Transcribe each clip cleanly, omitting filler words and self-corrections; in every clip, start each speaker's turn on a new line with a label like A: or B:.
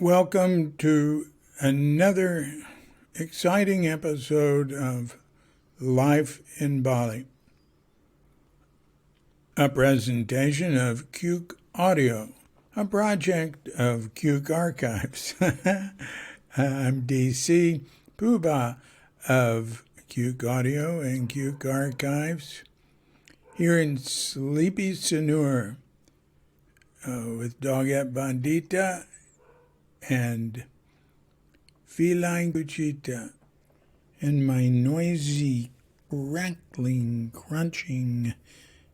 A: Welcome to another exciting episode of Life in Bali, a presentation of Cuke Audio, a project of Cuke Archives. I'm DC Poobah of Cuke Audio and Cuke Archives here in sleepy Sanur with Dogette Bandita and feline Cuchita and my noisy, crackling, crunching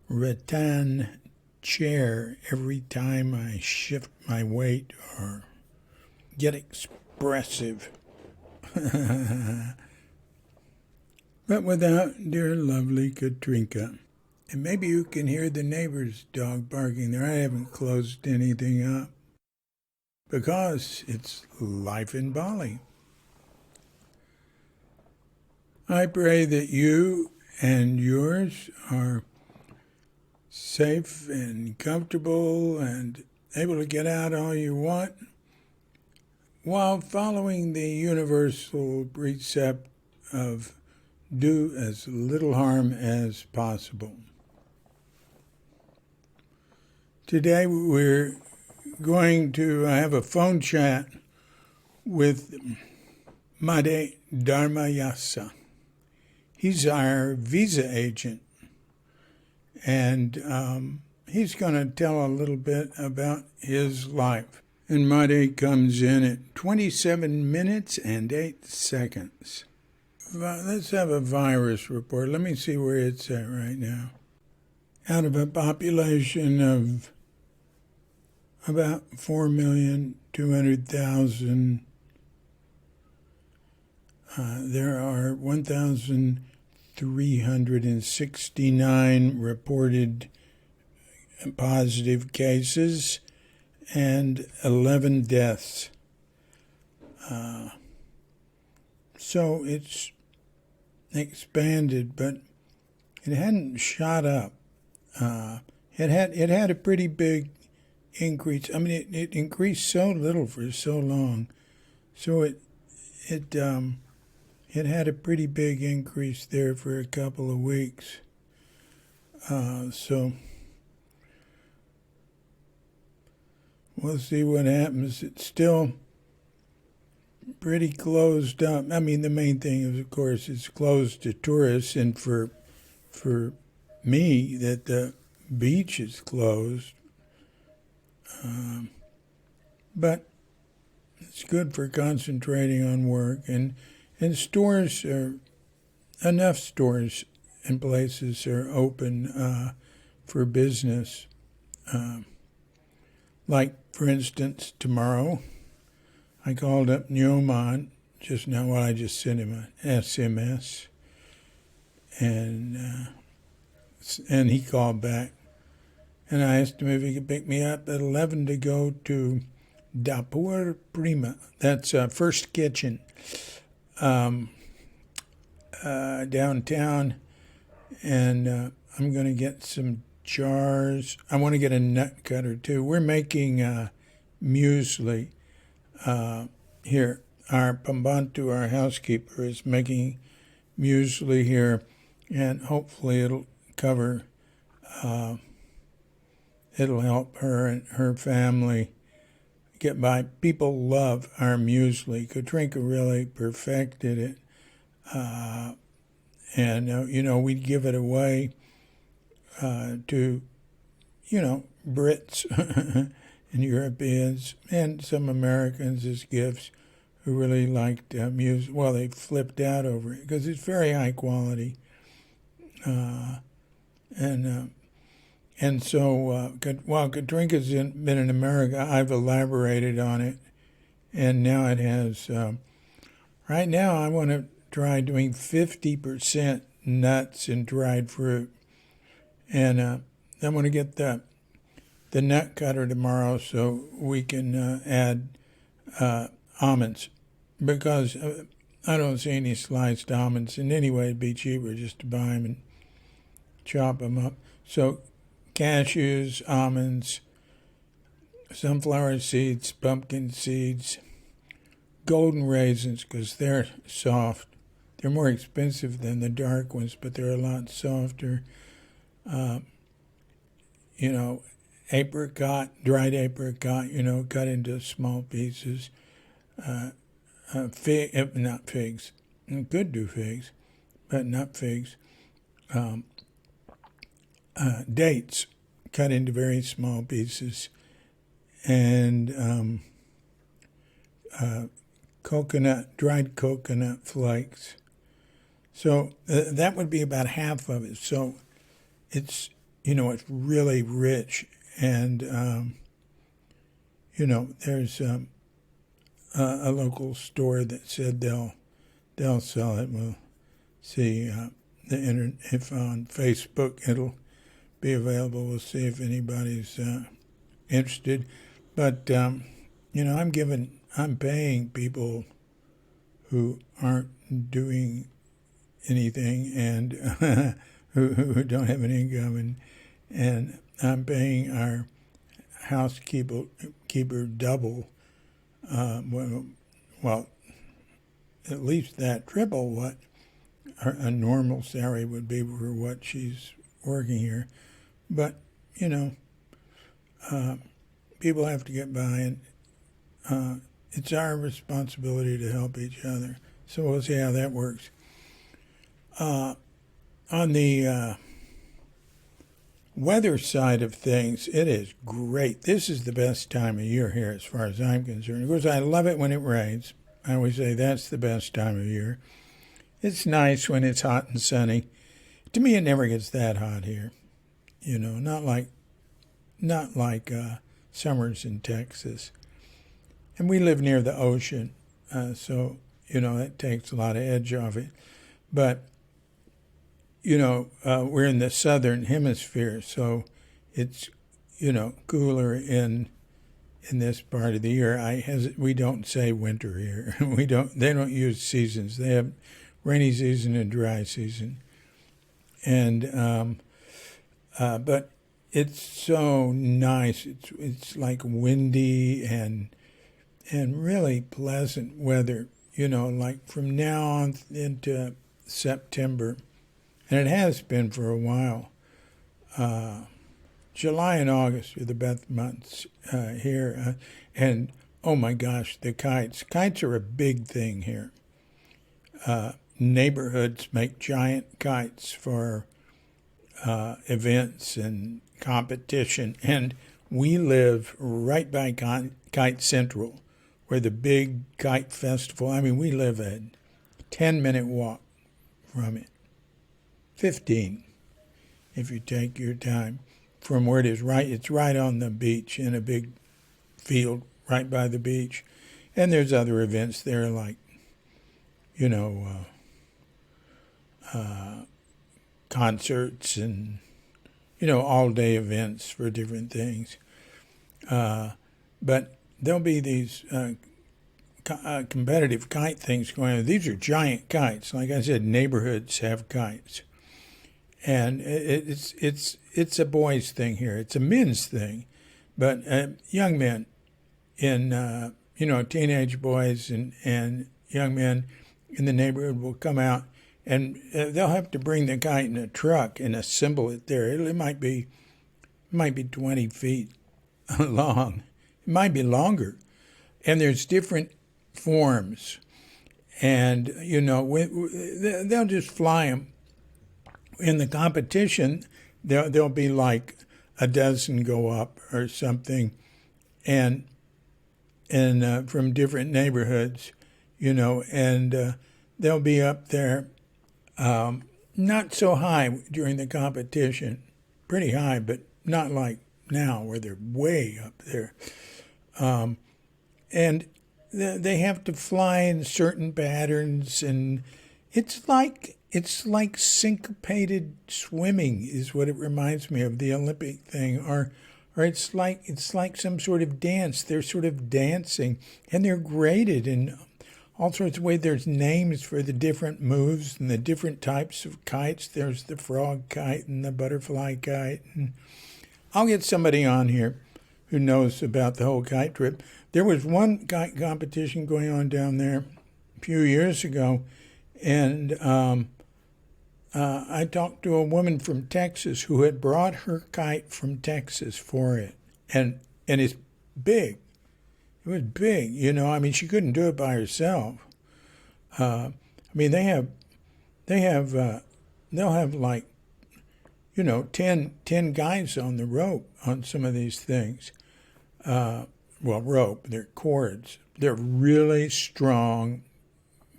A: rattan chair every time I shift my weight or get expressive. But without dear lovely Katrinka. And maybe you can hear the neighbor's dog barking there. I haven't closed anything up, because it's life in Bali. I pray that you and yours are safe and comfortable and able to get out all you want while following the universal precept of do as little harm as possible. Today we're going to have a phone chat with Darmayasa. He's our visa agent, and he's going to tell a little bit about his life. And Made comes in at 27 minutes and 8 seconds. Let's have a virus report. Let me see where it's at right now. Out of a population of about 4,200,000. There are 1,369 reported positive cases and 11 deaths. So it's expanded, but it hadn't shot up. It had a pretty big increase. I mean, it increased so little for so long, so it had a pretty big increase there for a couple of weeks. So we'll see what happens. It's still pretty closed up. I mean, the main thing is, of course, it's closed to tourists, and for me, that the beach is closed. But it's good for concentrating on work, and stores enough stores and places are open for business. Like, for instance, tomorrow, I called up Nyoman just now. Well, I just sent him an SMS, and he called back. And I asked him if he could pick me up at 11 to go to Dapur Prima. That's First Kitchen downtown. And I'm going to get some jars. I want to get a nut cutter, too. We're making muesli here. Our Pambantu, our housekeeper, is making muesli here. And hopefully it'll cover... It'll help her and her family get by. People love our muesli. Katrinka really perfected it. And we'd give it away to, Brits and Europeans and some Americans as gifts who really liked muesli. Well, they flipped out over it because it's very high quality. And so, while Katrinka's been in America, I've elaborated on it, and now it has. Right now, I want to try doing 50% nuts and dried fruit, and I'm going to get the nut cutter tomorrow so we can add almonds, because I don't see any sliced almonds, and anyway, it'd be cheaper just to buy them and chop them up. So cashews, almonds, sunflower seeds, pumpkin seeds, golden raisins, because they're soft. They're more expensive than the dark ones, but they're a lot softer. You know, apricot, dried apricot, you know, cut into small pieces. Not figs. You could do figs, but not figs. Dates, cut into very small pieces. And dried coconut flakes. So that would be about half of it. So it's, you know, it's really rich. And, you know, there's a local store that said they'll sell it. We'll see the internet, if on Facebook it'll be available. We'll see if anybody's interested. But, you know, I'm paying people who aren't doing anything and who don't have an income, and I'm paying our housekeeper double, well, at least that, triple what a normal salary would be for what she's working here. But, you know, people have to get by, and it's our responsibility to help each other. So we'll see how that works. On the weather side of things, it is great. This is the best time of year here as far as I'm concerned. Of course, I love it when it rains. I always say that's the best time of year. It's nice when it's hot and sunny. To me, it never gets that hot here. You know, not like summers in Texas. And we live near the ocean, so, you know, that takes a lot of edge off it. But, you know, we're in the southern hemisphere, so it's, you know, cooler in this part of the year. We don't say winter here. They don't use seasons. They have rainy season and dry season. And, but it's so nice. It's like windy and really pleasant weather, you know, like from now on into September. And it has been for a while. July and August are the best months here. And, oh my gosh, the kites. Kites are a big thing here. Neighborhoods make giant kites for events and competition. And we live right by Kite Central, where the big kite festival, I mean, we live a 10-minute walk from it. 15, if you take your time, from where it is. It's right on the beach in a big field right by the beach. And there's other events there like, you know, concerts and, you know, all-day events for different things. But there'll be these competitive kite things going on. These are giant kites. Like I said, neighborhoods have kites. And it's a boys' thing here. It's a men's thing. But young men in, you know, teenage boys and young men in the neighborhood will come out, and they'll have to bring the kite in a truck and assemble it there. It might be 20 feet long. It might be longer. And there's different forms. And, you know, they'll just fly them. In the competition, there'll be like a dozen go up or something, and from different neighborhoods, you know, and they'll be up there, not so high during the competition, pretty high, but not like now where they're way up there. And they have to fly in certain patterns, and it's like syncopated swimming is what it reminds me of, the Olympic thing, or it's like some sort of dance. They're sort of dancing, and they're graded in all sorts of ways. There's names for the different moves and the different types of kites. There's the frog kite and the butterfly kite. And I'll get somebody on here who knows about the whole kite trip. There was one kite competition going on down there a few years ago, and I talked to a woman from Texas who had brought her kite from Texas for it, and it's big. It was big, you know. I mean, she couldn't do it by herself. I mean, they'll have like, you know, 10 guys on the rope on some of these things. Well, rope, they're cords. They're really strong,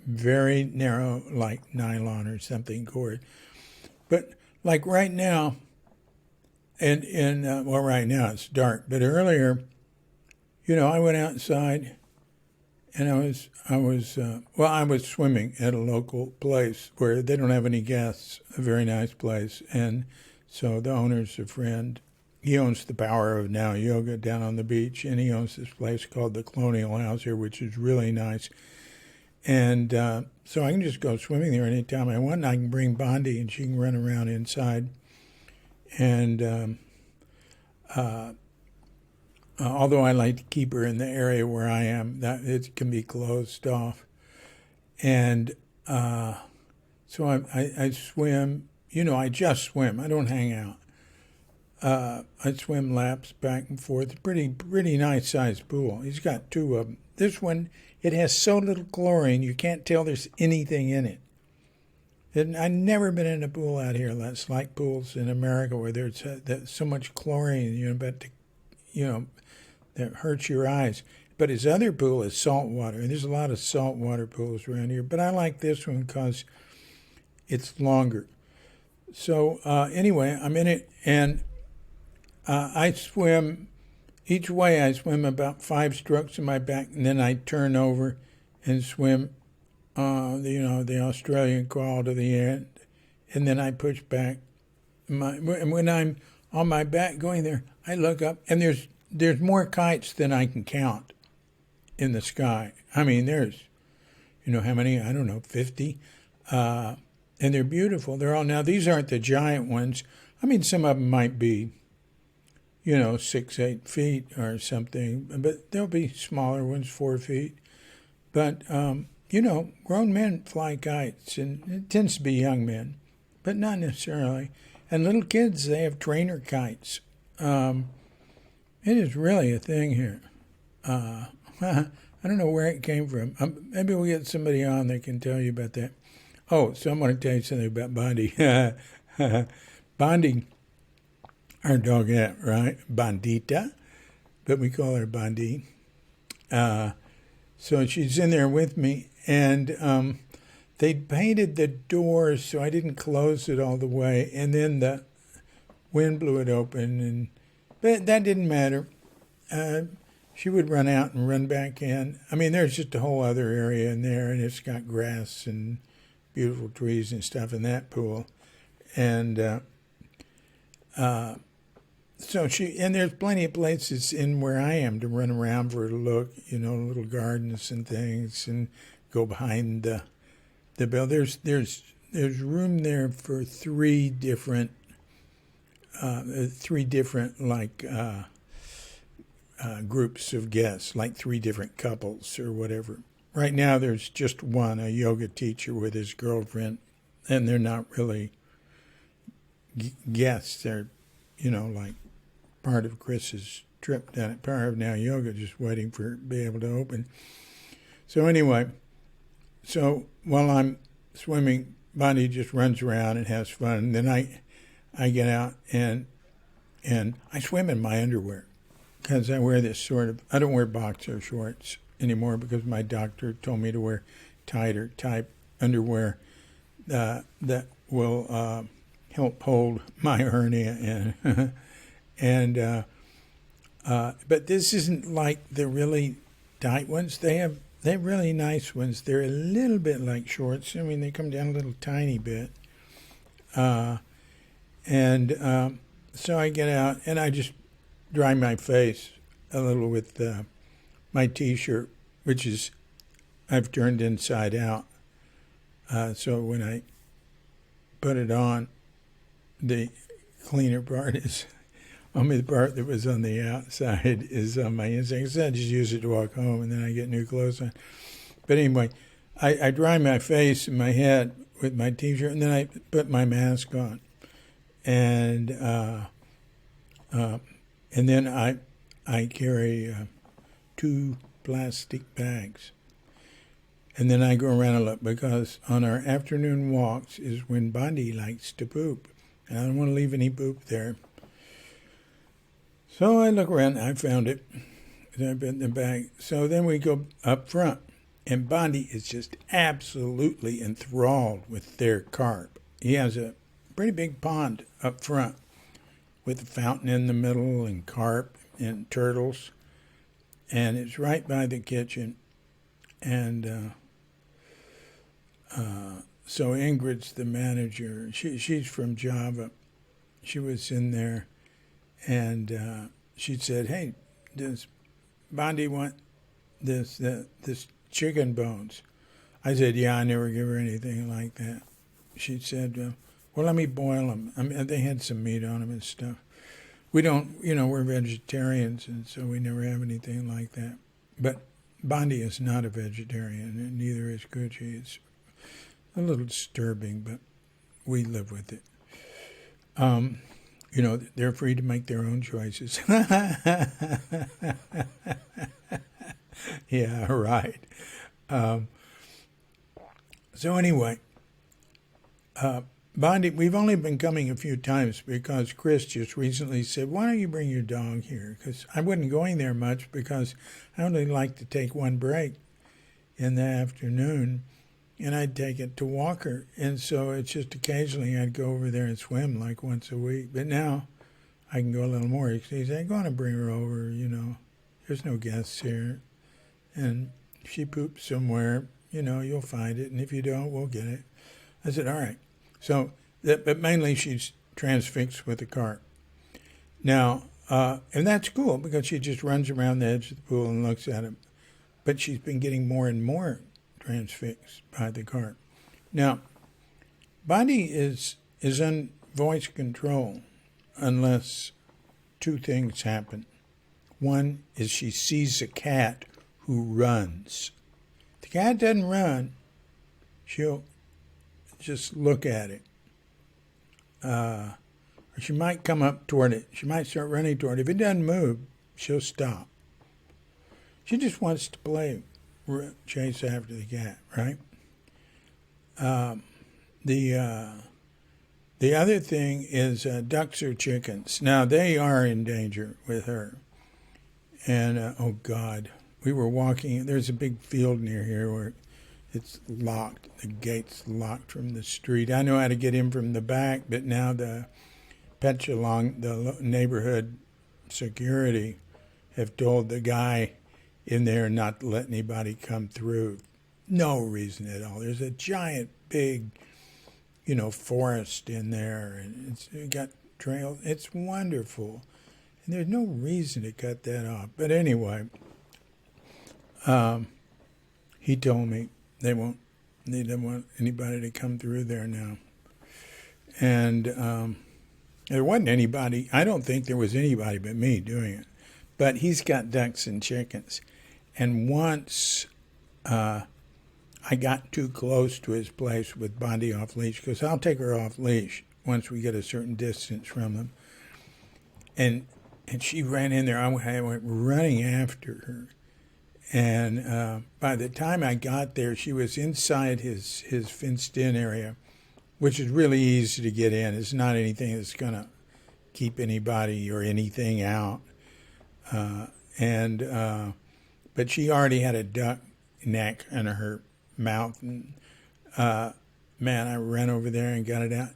A: very narrow, like nylon or something cord. But like right now, well, right now it's dark, but earlier, you know, I went outside and I was swimming at a local place where they don't have any guests, a very nice place. And so the owner's a friend. He owns the Power of Now Yoga down on the beach, and he owns this place called the Colonial House here, which is really nice. And so I can just go swimming there anytime I want, and I can bring Bondi, and she can run around inside. And although I like to keep her in the area where I am, that it can be closed off. And so I swim. You know, I just swim. I don't hang out. I swim laps back and forth. Pretty nice sized pool. He's got two of them. This one, it has so little chlorine you can't tell there's anything in it. And I've never been in a pool out here that's like pools in America where there's so much chlorine, you know, that hurts your eyes. But his other pool is salt water, and there's a lot of salt water pools around here. But I like this one because it's longer. So anyway, I'm in it, and I swim. Each way I swim about 5 strokes in my back, and then I turn over and swim, the Australian crawl to the end, and then I push back. And when I'm on my back going there, I look up, and there's more kites than I can count in the sky. I mean, there's, you know, how many? I don't know, 50. And they're beautiful. Now, these aren't the giant ones. I mean, some of them might be, you know, 6-8 feet or something, but there'll be smaller ones, 4 feet. But, you know, grown men fly kites, and it tends to be young men, but not necessarily. And little kids, they have trainer kites. It is really a thing here. I don't know where it came from. Maybe we'll get somebody on that can tell you about that. Oh, so I'm going to tell you something about Bondi. Bondi, our dogette, right? Bandita, but we call her Bondi. So she's in there with me, and they'd painted the doors so I didn't close it all the way, and then the wind blew it open, but that didn't matter. She would run out and run back in. I mean, there's just a whole other area in there, and it's got grass and beautiful trees and stuff in that pool. And so and there's plenty of places in where I am to run around for her to look, you know, little gardens and things, and go behind the bill. There's room there for three different like groups of guests, like 3 different couples or whatever. Right now there's just one, a yoga teacher with his girlfriend, and they're not really guests. They're, you know, like part of Chris's trip down at Power of Now Yoga, just waiting for it to be able to open. So anyway, so while I'm swimming, Bonnie just runs around and has fun. And then I get out and I swim in my underwear because I wear this I don't wear boxer shorts anymore because my doctor told me to wear tighter type underwear that will help hold my hernia in. And but this isn't like the really tight ones. They have really nice ones. They're a little bit like shorts. I mean, they come down a little tiny bit. So I get out and I just dry my face a little with my T-shirt, which is I've turned inside out. So when I put it on, the cleaner part is Only the part that was on the outside is on my inside. I just use it to walk home, and then I get new clothes on. But anyway, I dry my face and my head with my T-shirt, and then I put my mask on, and then I carry 2 plastic bags. And then I go around a lot because on our afternoon walks is when Bondi likes to poop. And I don't want to leave any poop there. So I look around. I found it. I put in the bag. So then we go up front. And Bondi is just absolutely enthralled with their carp. He has a pretty big pond up front with a fountain in the middle and carp and turtles. And it's right by the kitchen. And so Ingrid's the manager. She's from Java. She was in there, and she said, "Hey, does Bondi want this chicken bones?" I said, "Yeah, I never give her anything like that." She said, "Well, let me boil them." I mean, they had some meat on them and stuff. We don't, we're vegetarians, and so we never have anything like that. But Bondi is not a vegetarian, and neither is Gucci. It's a little disturbing, but we live with it. They're free to make their own choices. Yeah, right. So anyway, Bondi, we've only been coming a few times because Chris just recently said, "Why don't you bring your dog here?" Because I wasn't going there much because I only like to take one break in the afternoon, and I'd take it to Walker. And so it's just occasionally I'd go over there and swim like once a week. But now I can go a little more. He said, "Go on and bring her over, There's no guests here. And if she poops somewhere, you'll find it. And if you don't, we'll get it." I said, "All right." So, but mainly she's transfixed with the carp. Now, and that's cool because she just runs around the edge of the pool and looks at him. But she's been getting more and more transfixed by the carp. Now, Bondi is on voice control unless 2 things happen. One is she sees a cat who runs. If the cat doesn't run, she'll just look at it. Or she might come up toward it. She might start running toward it. If it doesn't move, she'll stop. She just wants to play, chase after the cat, right? The other thing is ducks or chickens. Now, they are in danger with her. And, oh, God, we were walking. There's a big field near here where it's locked. The gate's locked from the street. I know how to get in from the back, but now the Petchalong, the neighborhood security, have told the guy in there not to let anybody come through. No reason at all. There's a giant, big, forest in there, and it's got trails. It's wonderful. And there's no reason to cut that off. But anyway, he told me they don't want anybody to come through there now. And there wasn't anybody. I don't think there was anybody but me doing it. But he's got ducks and chickens. And once I got too close to his place with Bondi off leash, because I'll take her off leash once we get a certain distance from them. And she ran in there. I went running after her. And by the time I got there, she was inside his fenced-in area, which is really easy to get in. It's not anything that's going to keep anybody or anything out. But she already had a duck neck in her mouth. And, man, I ran over there and got it out.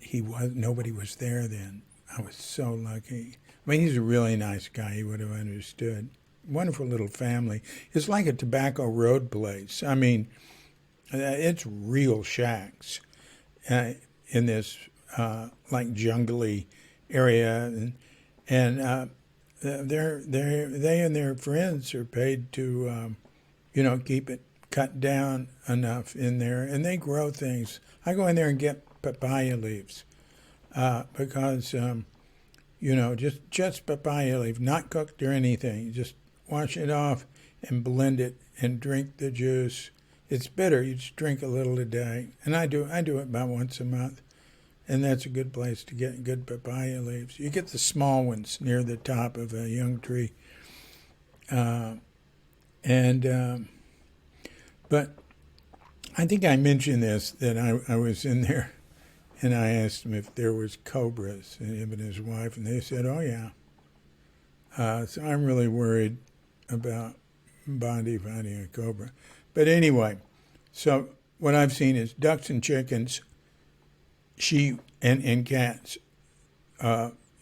A: Nobody was there then. I was so lucky. I mean, he's a really nice guy. He would have understood. Wonderful little family. It's like a Tobacco Road place. I mean, it's real shacks in this like jungly area, and they and their friends are paid to keep it cut down enough in there, and they grow things. I go in there and get papaya leaves because just papaya leaf, not cooked or anything. Just wash it off and blend it and drink the juice. It's bitter. You just drink a little a day, and I do it about once a month, and that's a good place to get good papaya leaves. You get the small ones near the top of a young tree, but I think I mentioned this, that I was in there, and I asked him if there was cobras, and him and his wife, and they said, "Oh yeah." So I'm really worried about Bondi finding a cobra. But anyway, so what I've seen is ducks and chickens, sheep and cats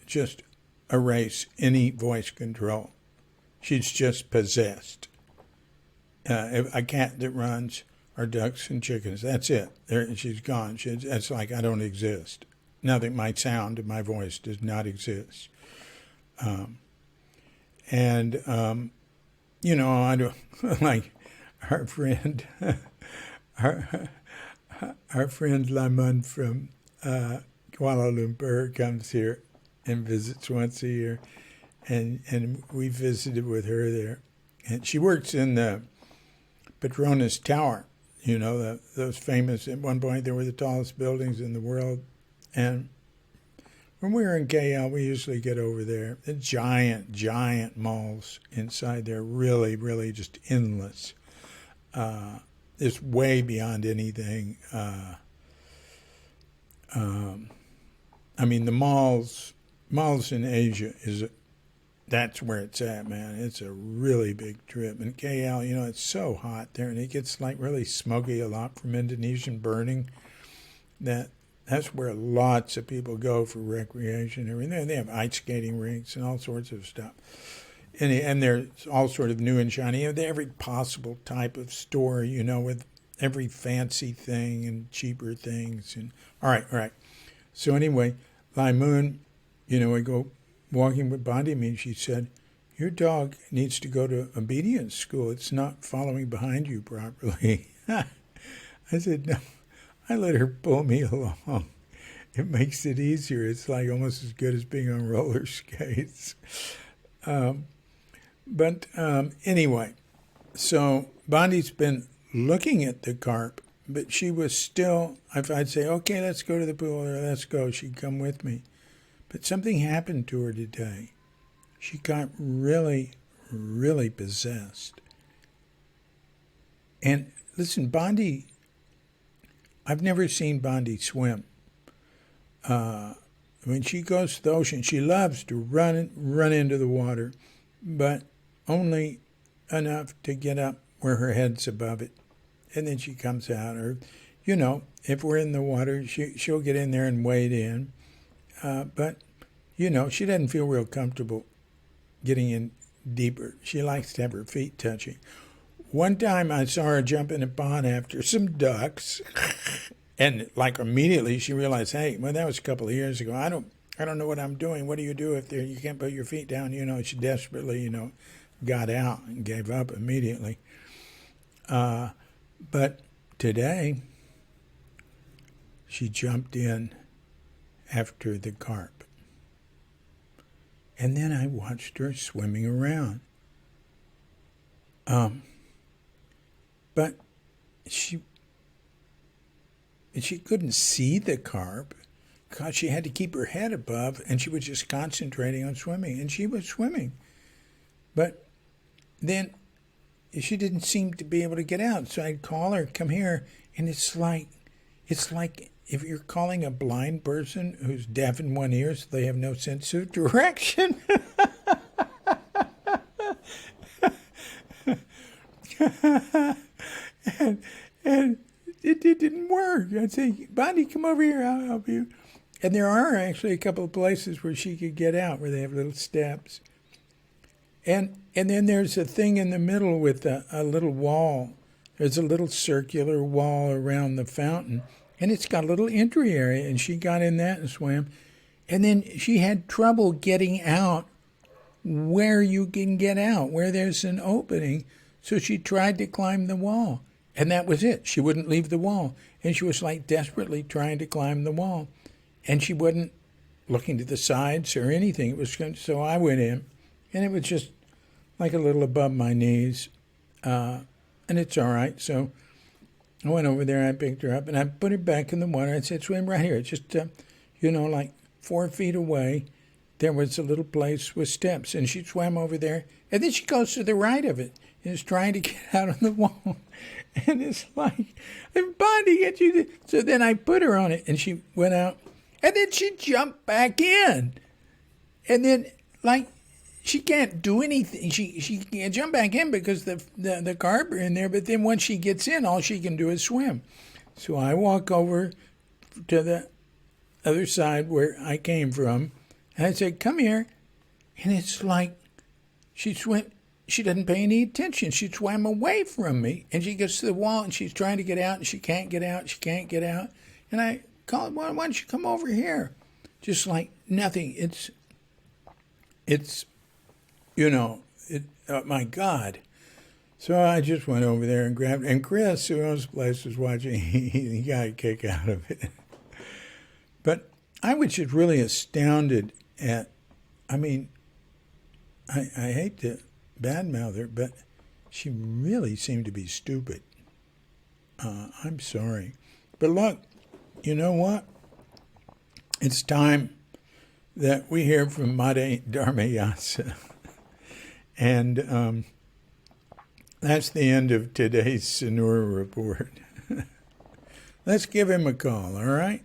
A: just erase any voice control. She's just possessed. A cat that runs, or ducks and chickens, that's it. She's gone. It's like I don't exist. Nothing, my sound and my voice does not exist. I don't like our friend, our friend Lamont from Kuala Lumpur comes here and visits once a year, and we visited with her there, and she works in the Petronas Tower. Those famous, at one point they were the tallest buildings in the world, and when we were in KL, we usually get over there. The giant malls inside there, really, really just endless. It's way beyond anything. The malls in Asia that's where it's at, man. It's a really big trip. And KL, it's so hot there, and it gets like really smoky a lot from Indonesian burning. That's where lots of people go for recreation. They have ice skating rinks and all sorts of stuff. And there's all sort of new and shiny. Every possible type of store, with every fancy thing and cheaper things. And all right. So anyway, Lai Moon, we go walking with Bondi. She said, "Your dog needs to go to obedience school. It's not following behind you properly." I said, "No." I let her pull me along. It makes it easier. It's like almost as good as being on roller skates. Anyway, so Bondi's been looking at the carp, but she was still, if I'd say, "Okay, let's go to the pool," or "Let's go," she'd come with me. But something happened to her today. She got really, really possessed. And listen, Bondi, I've never seen Bondi swim. When she goes to the ocean, she loves to run into the water, but only enough to get up where her head's above it. And then she comes out. Or, if we're in the water, she'll get in there and wade in. But, she doesn't feel real comfortable getting in deeper. She likes to have her feet touching. One time I saw her jump in a pond after some ducks, and like immediately she realized, hey, well, that was a couple of years ago. I don't know what I'm doing. What do you do if you can't put your feet down? She desperately, got out and gave up immediately. But today, she jumped in after the carp. And then I watched her swimming around. But she couldn't see the carp because she had to keep her head above, and she was just concentrating on swimming. And she was swimming. But then she didn't seem to be able to get out. So I'd call her, "Come here." And it's like if you're calling a blind person who's deaf in one ear so they have no sense of direction. and it didn't work. I'd say, "Bondi, come over here, I'll help you." And there are actually a couple of places where she could get out, where they have little steps. And then there's a thing in the middle with a little wall. There's a little circular wall around the fountain, and it's got a little entry area, and she got in that and swam. And then she had trouble getting out where you can get out, where there's an opening. So she tried to climb the wall, and that was it. She wouldn't leave the wall, and she was like desperately trying to climb the wall, and she wouldn't looking to the sides or anything. It was so I went in, and it was just like a little above my knees, and it's all right. So I went over there, I picked her up, and I put her back in the water. I said, swim right here. It's just, like 4 feet away. There was a little place with steps, and she swam over there. And then she goes to the right of it and is trying to get out on the wall. And it's like, I'm trying to get you. So then I put her on it, and she went out. And then she jumped back in. And then, like, she can't do anything. She can't jump back in because the carp are in there. But then once she gets in, all she can do is swim. So I walk over to the other side where I came from, and I said, come here. And it's like she doesn't pay any attention. She swam away from me, and she gets to the wall, and she's trying to get out, and she can't get out. She can't get out. And I call her, why don't you come over here? Just like nothing. It's my God. So I just went over there and grabbed, and Chris, who owns the place, was watching. He got a kick out of it. But I was just really astounded at, I hate to badmouth her, but she really seemed to be stupid. I'm sorry. But look, you know what? It's time that we hear from Made Darmayasa. And that's the end of today's Sonora Report. Let's give him a call, all right?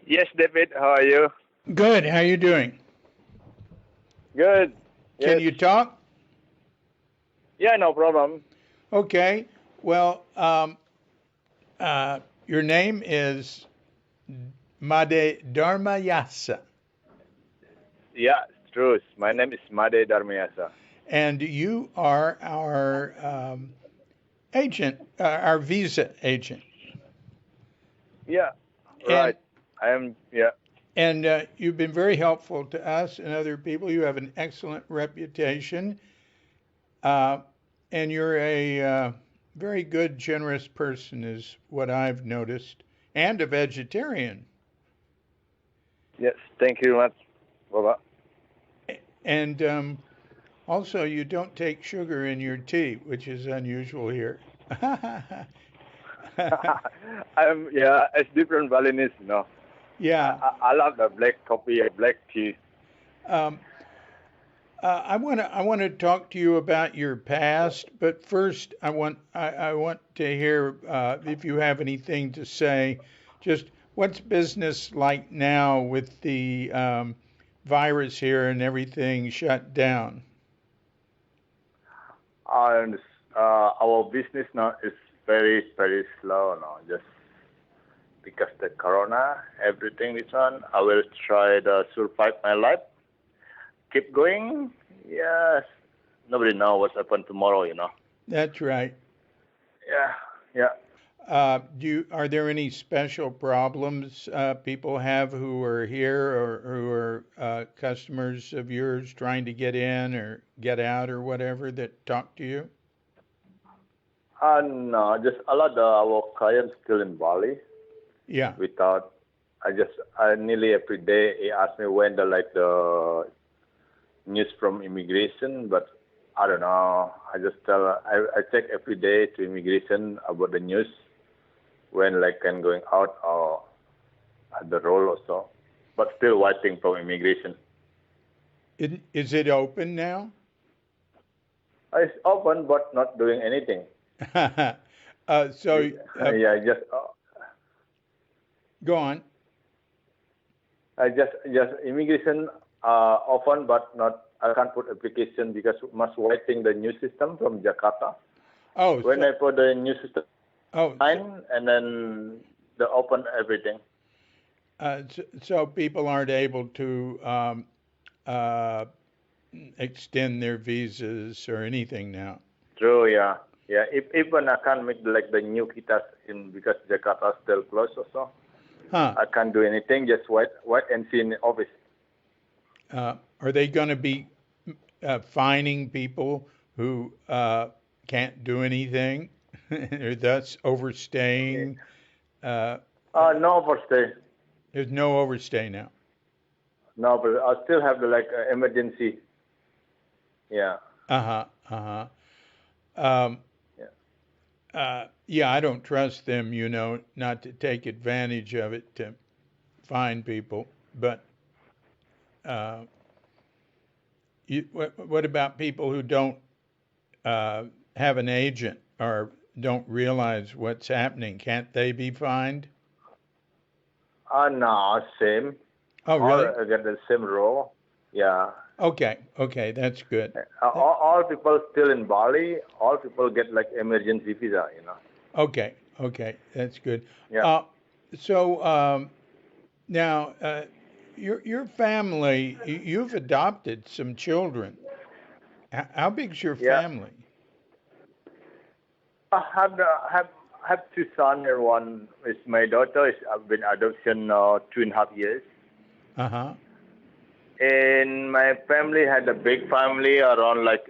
B: Yes, David, how are you?
A: Good. How you doing?
B: Good.
A: Can
B: Yes.
A: you talk?
B: Yeah, no problem.
A: Okay. Well, your name is Made Darmayasa,
B: Yeah, it's true. My name is Made Darmayasa.
A: and you are our agent, our visa agent.
B: Yeah,
A: And
B: right. I am, yeah.
A: And you've been very helpful to us and other people. You have an excellent reputation, and you're a very good, generous person, is what I've noticed, and a vegetarian.
B: Yes, thank you much, Baba.
A: And also, you don't take sugar in your tea, which is unusual here.
B: Yeah, it's different Balinese,
A: Yeah.
B: I love the black coffee and black tea.
A: Um, I want to talk to you about your past, but first I want to hear if you have anything to say. Just what's business like now with the virus here and everything shut down?
B: And our business now is very, very slow now, just because the corona, everything is on. I will try to survive my life. Keep going. Yes. Nobody knows what's happen tomorrow,
A: That's right.
B: Yeah.
A: Are there any special problems people have who are here or who are customers of yours trying to get in or get out or whatever that talk to you?
B: No, just a lot of our clients still in Bali.
A: Yeah.
B: I nearly every day he asks me when the news from immigration, but I don't know. I just I check every day to immigration about the news when can going out or at the roll or so, but still waiting for immigration.
A: Is it open now?
B: It's open but not doing anything.
A: So
B: Yeah, just
A: go on.
B: just immigration open but not. I can't put application because must waiting the new system from Jakarta.
A: Oh,
B: When I put the new system sign and then they open everything.
A: So people aren't able to extend their visas or anything now.
B: True, yeah. Yeah, if even I can't make like the new kitas in because Jakarta still closed also.
A: Huh?
B: I can't do anything. Just wait and see in the office.
A: Are they going to be fining people who can't do anything, or thus overstaying? Uh,
B: No for stay.
A: there's no overstay now.
B: No, but I still have the like emergency. Yeah,
A: Uh huh. Um,
B: yeah,
A: yeah, I don't trust them, not to take advantage of it to fine people. But uh, what about people who don't uh, have an agent or don't realize what's happening? Can't they be fined?
B: no, same.
A: Oh,
B: All
A: really?
B: get the same role. Yeah.
A: Okay, that's good.
B: All people still in Bali. All people get like emergency visa.
A: Okay, that's good.
B: Yeah.
A: Uh, so now, your family, you've adopted some children. How big's your
B: Yeah.
A: family?
B: I have two sons and one is my daughter. Is I've been adoption 2.5 years.
A: Uh huh.
B: And my family had a big family around like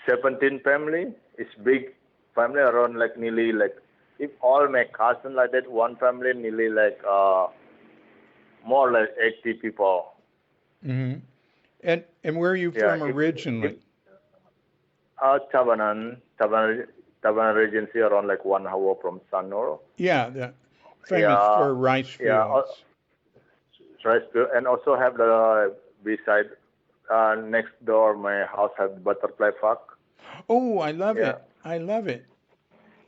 B: 17 family. It's big family around like nearly like if all my cousins like that one family nearly like more like 80 people.
A: Hmm. And where are you
B: Yeah.
A: from
B: If
A: originally?
B: Tabanan Regency around like 1 hour from Sanur.
A: Yeah, famous
B: Yeah.
A: for rice
B: Yeah.
A: fields.
B: Rice field, and also have the beside next door my house has butterfly park.
A: Oh, I love
B: Yeah.
A: it. I love it.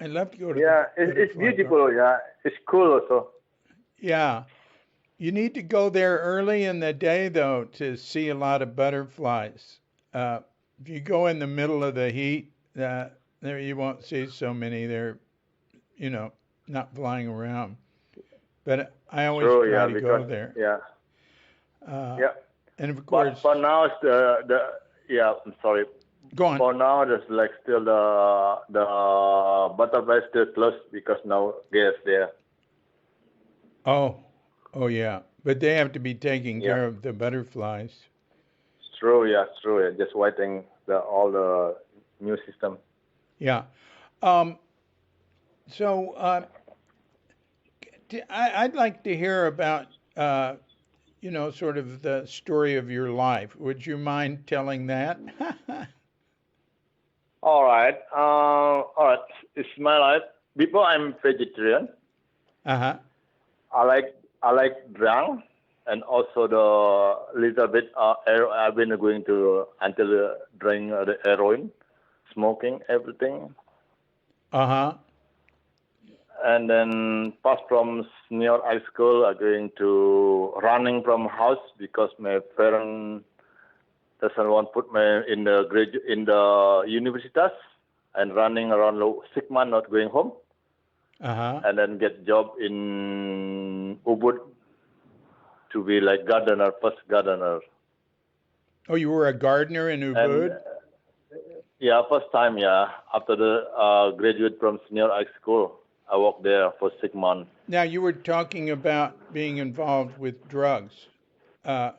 A: I love to go to the
B: Yeah, it's
A: butterfly park.
B: beautiful. Yeah, it's cool also.
A: Yeah. You need to go there early in the day, though, to see a lot of butterflies. Uh, if you go in the middle of the heat, there you won't see so many. They're, you know, not flying around. But I always
B: True.
A: try
B: Yeah,
A: to
B: because
A: go there.
B: yeah,
A: Uh,
B: yeah.
A: and of
B: But for
A: course,
B: now, it's the yeah. I'm sorry.
A: go on.
B: For now, there's like still the butterfly still closed because now guests there.
A: Oh, oh yeah. But they have to be taking
B: Yeah,
A: care of the butterflies.
B: it's true. Yeah, it's true. Yeah. Just waiting the all the new system.
A: Yeah. Um, so I'd like to hear about, sort of the story of your life. Would you mind telling that?
B: All right. All right. It's my life. Before I'm vegetarian,
A: Uh-huh.
B: I like drunk and also the little bit. I've been going to until drink the heroin, smoking everything,
A: Uh-huh.
B: and then pass from senior high school. I'm going to running from house because my parents doesn't want put me in the in the universitas and running around 6 months not going home.
A: Uh-huh.
B: And then get job in Ubud to be like gardener, first gardener.
A: Oh, you were a gardener in
B: And
A: Ubud?
B: yeah, first time, yeah, after the graduate from senior high school, I worked there for 6 months.
A: Now, you were talking about being involved with drugs. Uh,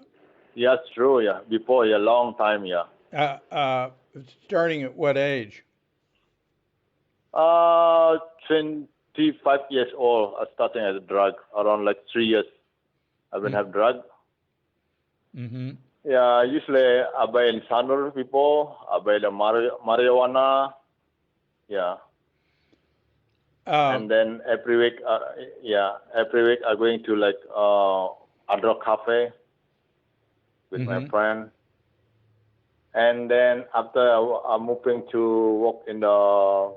B: Yeah, it's true, yeah. Before, yeah, long time, yeah.
A: uh, uh, Starting at what age?
B: Uh, 25 years old, I starting as a drug. Around like 3 years, I've been have drug.
A: Mm-hmm.
B: Yeah, usually I buy in Sanur people, I buy the marijuana, yeah. And then every week, every week I'm going to like other cafe with my
A: Mm-hmm.
B: friend. And then after I'm moving to work in the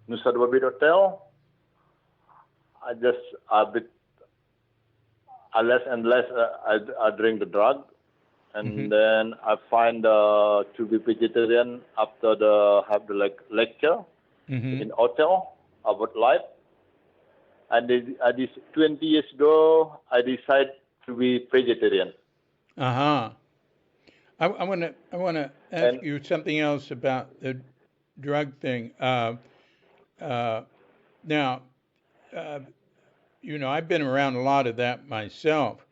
B: Nusa Dua Bit Hotel, I just a bit less and less I drink the drug,
A: Mm-hmm.
B: and then I find to be vegetarian after the have the like lecture
A: Mm-hmm.
B: in hotel about life. And this 20 years ago, I decided to be vegetarian.
A: Uh-huh. I want to ask
B: And
A: you something else about drug thing. Now, uh, I've been around a lot of that myself,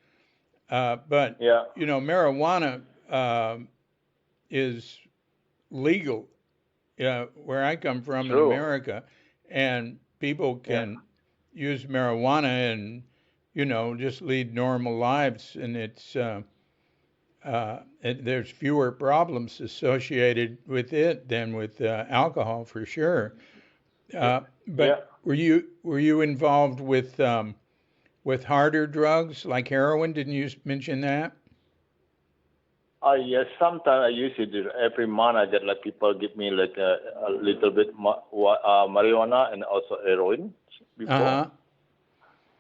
A: but
B: Yeah,
A: marijuana is legal where I come from in
B: true.
A: America, and people
B: Yeah,
A: can use marijuana and just lead normal lives, and there's fewer problems associated with it than with alcohol for sure.
B: yeah,
A: But
B: yeah.
A: were you involved with harder drugs like heroin? Didn't you mention that?
B: Yes, sometimes I use it every month. I get like people give me like a little bit marijuana and also heroin
A: Uh
B: before.
A: huh.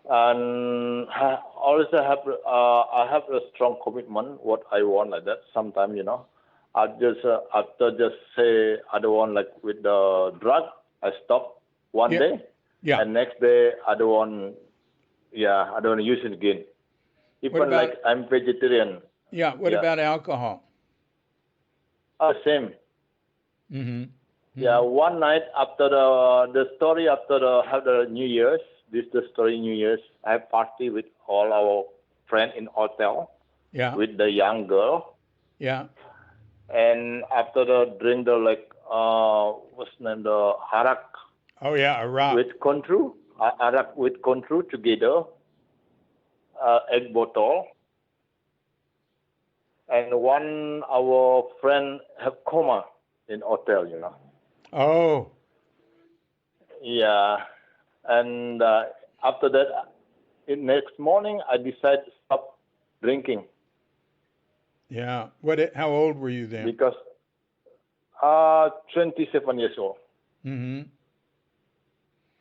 B: And I also have I have a strong commitment what I want like that. Sometimes I just after just say I don't want like with the drug. I stop one
A: Yeah.
B: day,
A: Yeah.
B: and next day I don't want. Yeah, I don't use it again.
A: What
B: Even like
A: about
B: I'm vegetarian.
A: yeah? What
B: Yeah,
A: about alcohol?
B: same.
A: Mm-hmm.
B: Yeah,
A: Mm-hmm.
B: one night after the story after the have the New Year's. This the story New Year's. I have party with all our friends in hotel
A: Yeah.
B: with the young girl,
A: Yeah.
B: and after the drink the like what's the name the harak
A: Oh yeah. Iraq.
B: with contru, harak with contru together, egg bottle, and one our friend have coma in hotel.
A: Oh.
B: Yeah, and after that, in next morning I decided to stop drinking
A: Yeah. How old were you then?
B: because 27 years old.
A: Mm-hmm.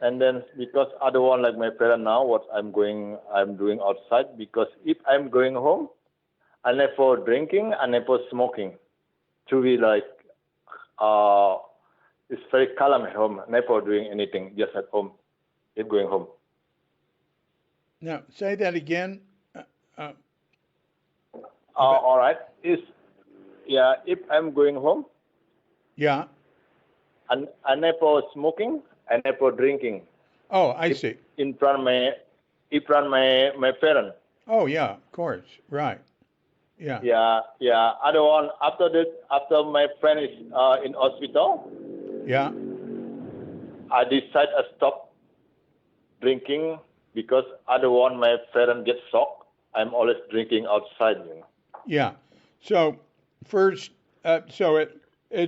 B: And then because I don't want like my parents now what I'm doing outside because if I'm going home, I never drinking, I never smoking. To be like uh, it's very calm at home. Never doing anything, just at home. If going home.
A: Now say that again. Uh, uh, about
B: All right. Is yeah. If I'm going home,
A: yeah.
B: I never smoking, I never drinking.
A: Oh, I
B: If
A: see.
B: in front my parents.
A: Oh yeah. Of course. Right. Yeah.
B: Yeah, yeah. I don't want after my friend is in hospital.
A: Yeah.
B: I decide to stop drinking because I don't want my parents get shocked. I'm always drinking outside.
A: Yeah. So first, at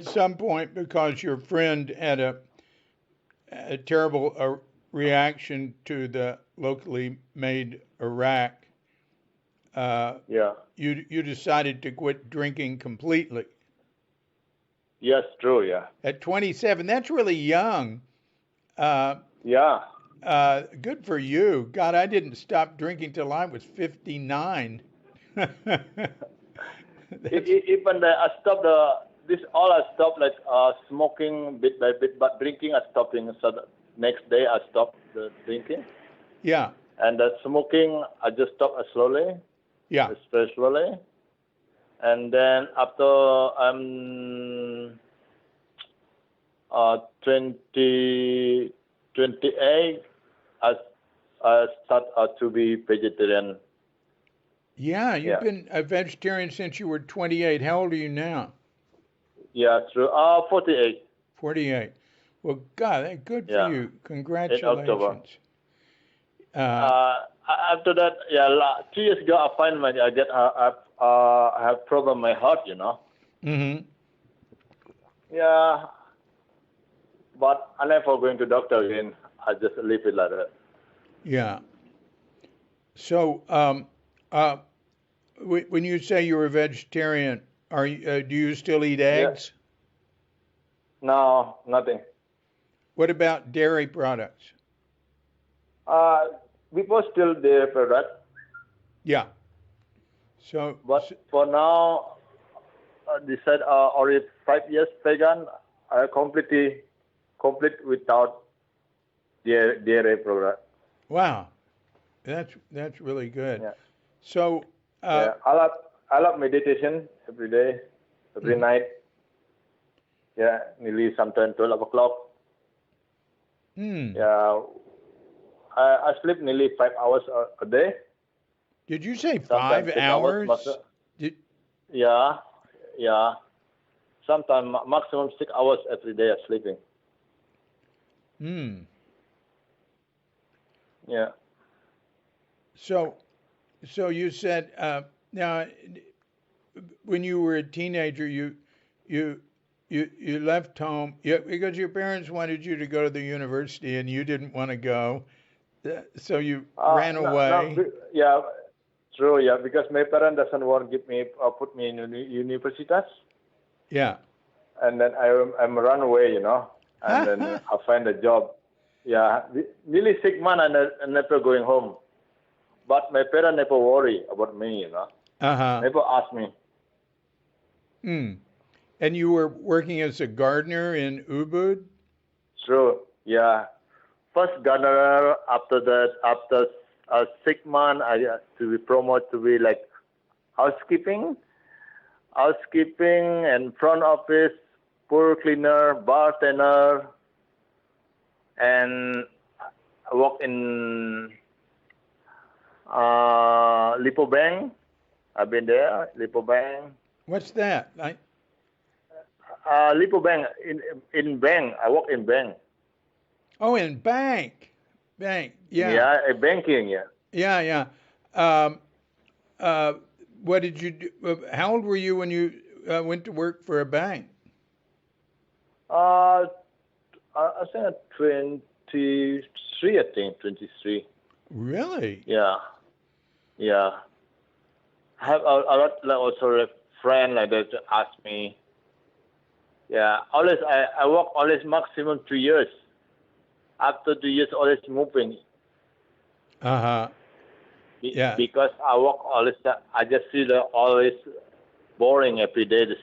A: some point, because your friend had a terrible reaction to the locally made Iraq, uh,
B: Yeah.
A: you decided to quit drinking completely
B: Yes, true. Yeah.
A: at 27. That's really young. Uh,
B: Yeah.
A: Good for you. God, I didn't stop drinking till I was 59. That's
B: Even I stopped this all I stopped like smoking bit by bit, but drinking I stopping. So the next day I stopped the drinking
A: yeah,
B: and the smoking I just stopped slowly,
A: yeah,
B: very slowly. And then after 20, 28, I, I start to be vegetarian.
A: yeah. You've
B: Yeah,
A: been a vegetarian since you were 28. How old are you now?
B: yeah, true. 48.
A: 48. Well, God, good for
B: Yeah,
A: you.
B: in October.
A: Congratulations. Uh,
B: Uh, After that, yeah, 2 years ago, I get I have problem my heart.
A: hmm
B: Yeah, but I never going to doctor again. I just leave it like that.
A: Yeah. So, uh, when you say you're a vegetarian, do you still eat
B: Yeah,
A: eggs?
B: no, nothing.
A: What about dairy products?
B: Uh, Before still there for that,
A: Yeah. So,
B: but for now, I decide already 5 years vegan. I complete without dairy product.
A: wow, that's really good.
B: Yeah,
A: So, uh,
B: yeah. I love meditation every day, every
A: mhm.
B: night. Yeah, nearly sometimes 12 o'clock.
A: Hmm.
B: Yeah, I sleep nearly 5 hours a day.
A: Did you say
B: Sometimes
A: five
B: 6 hours.
A: hours? Did,
B: Yeah, yeah. Sometimes maximum 6 hours every day of sleeping.
A: hmm.
B: Yeah.
A: So, so you said now when you were a teenager, you you left home because your parents wanted you to go to the university and you didn't want to go, so you ran
B: No, no,
A: away.
B: yeah, true. Yeah, because my parent doesn't want to give me put me in universitas,
A: Yeah.
B: and then I'm run away, and then I find a job. Yeah, nearly 6 months and I never going home. But my parents never worry about me.
A: Uh-huh.
B: Never ask me.
A: Hmm. And you were working as a gardener in Ubud?
B: True. Yeah. First gardener. After that, after 6 months, I to be promoted to be like housekeeping, and front office, pool cleaner, bartender, and I work in Lipo Bank. I've been there, Lipo Bank.
A: What's that?
B: Lipo Bank in bank. I work in bank.
A: Oh, in bank. Bank. Yeah.
B: Yeah, banking. Yeah.
A: Yeah, yeah. Um, uh, what did you do? How old were you when you went to work for a bank?
B: Uh, I think at 23. I think 23.
A: Really?
B: Yeah, yeah. I have a lot like also like friend like that to ask me. Yeah, always I work always maximum 2 years. After 2 years, always moving
A: Uh-huh. Yeah.
B: because I work always. I just feel always boring every day. The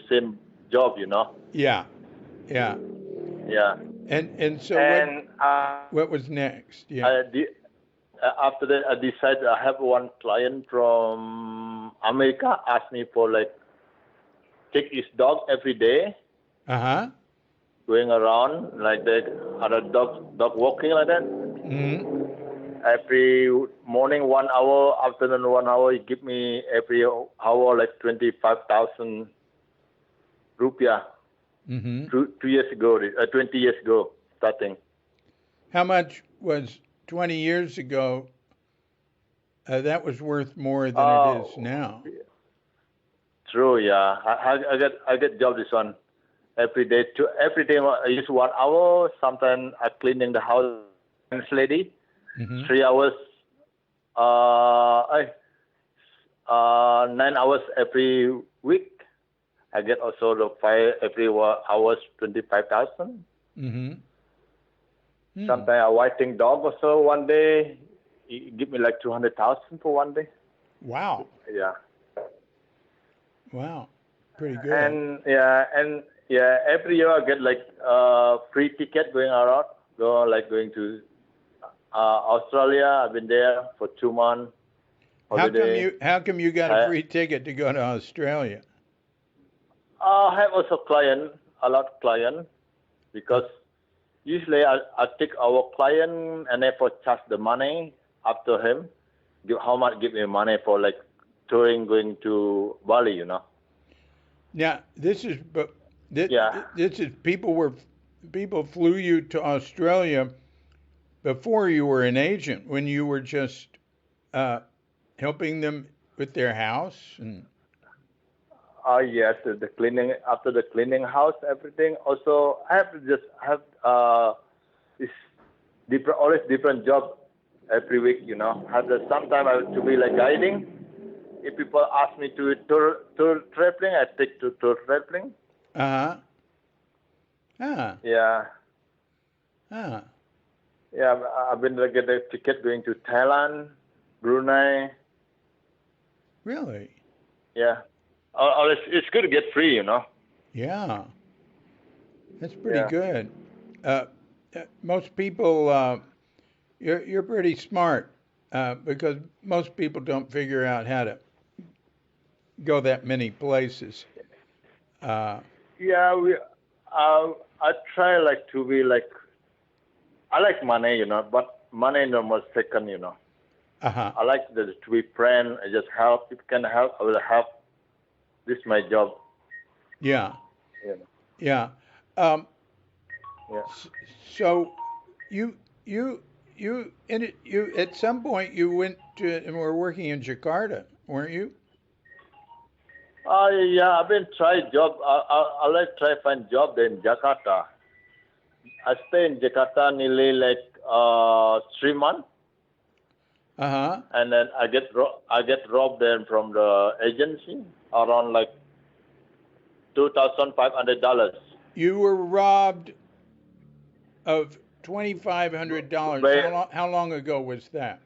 B: same job.
A: Yeah. Yeah.
B: Yeah,
A: And so
B: and
A: what was next? Yeah.
B: after that, I decided I have one client from America asked me for like take his dog every day,
A: Uh-huh.
B: going around like that, other dog walking like that.
A: Mm-hmm.
B: Every morning 1 hour, afternoon 1 hour. He give me every hour like 25,000 rupiah.
A: Mm-hmm.
B: 2 years ago, 20 years ago, starting.
A: How much was 20 years ago? That was worth more than it
B: Uh,
A: is now.
B: True, yeah. I get job this one every day. Every day I use 1 hour. Sometimes I cleaning the house. Lady,
A: Mm-hmm.
B: 3 hours. 9 hours every week. I get also the five every hours 25,000.
A: Mm-hmm. Hmm.
B: Sometimes I waiting dog also one day. He give me like 200,000 for one day.
A: Wow.
B: Yeah.
A: Wow. Pretty good.
B: And every year I get like free ticket going around. Going to Australia. I've been there for 2 months. Holiday.
A: How come you got a free ticket to go to Australia?
B: I have also a lot of client, because usually I take our client and therefore charge the money after him. How much give me money for like touring going to Bali.
A: Now, this is
B: Yeah.
A: this is people flew you to Australia before you were an agent, when you were just helping them with their house and
B: Yes, the cleaning after the cleaning house, everything. Also, I have to just have this different, always different job every week. Have the sometime I have to be like guiding. If people ask me to tour traveling, I take to tour traveling.
A: uh-huh. Ah.
B: Yeah,
A: Ah.
B: yeah. I've been to get a ticket going to Thailand, Brunei.
A: Really?
B: Yeah, it's good to get free.
A: Yeah. That's pretty
B: Yeah.
A: good. Uh, Most people you're pretty smart because most people don't figure out how to go that many places. Uh,
B: Yeah, I try like to be like, I like money, but money normal second,
A: Uh-huh.
B: I like to be friend. I just help. If can help, I will help. This is my job.
A: Yeah.
B: You know.
A: Yeah. Um,
B: Yeah.
A: s- so you you you at some point you went to and were working in Jakarta, weren't you?
B: Yeah, I've been try job. I like try find job in Jakarta. I stay in Jakarta nearly like 3 months,
A: Uh-huh.
B: and then I get robbed then from the agency around like $2,500.
A: You were robbed of $2,500.
B: But
A: How long ago was that?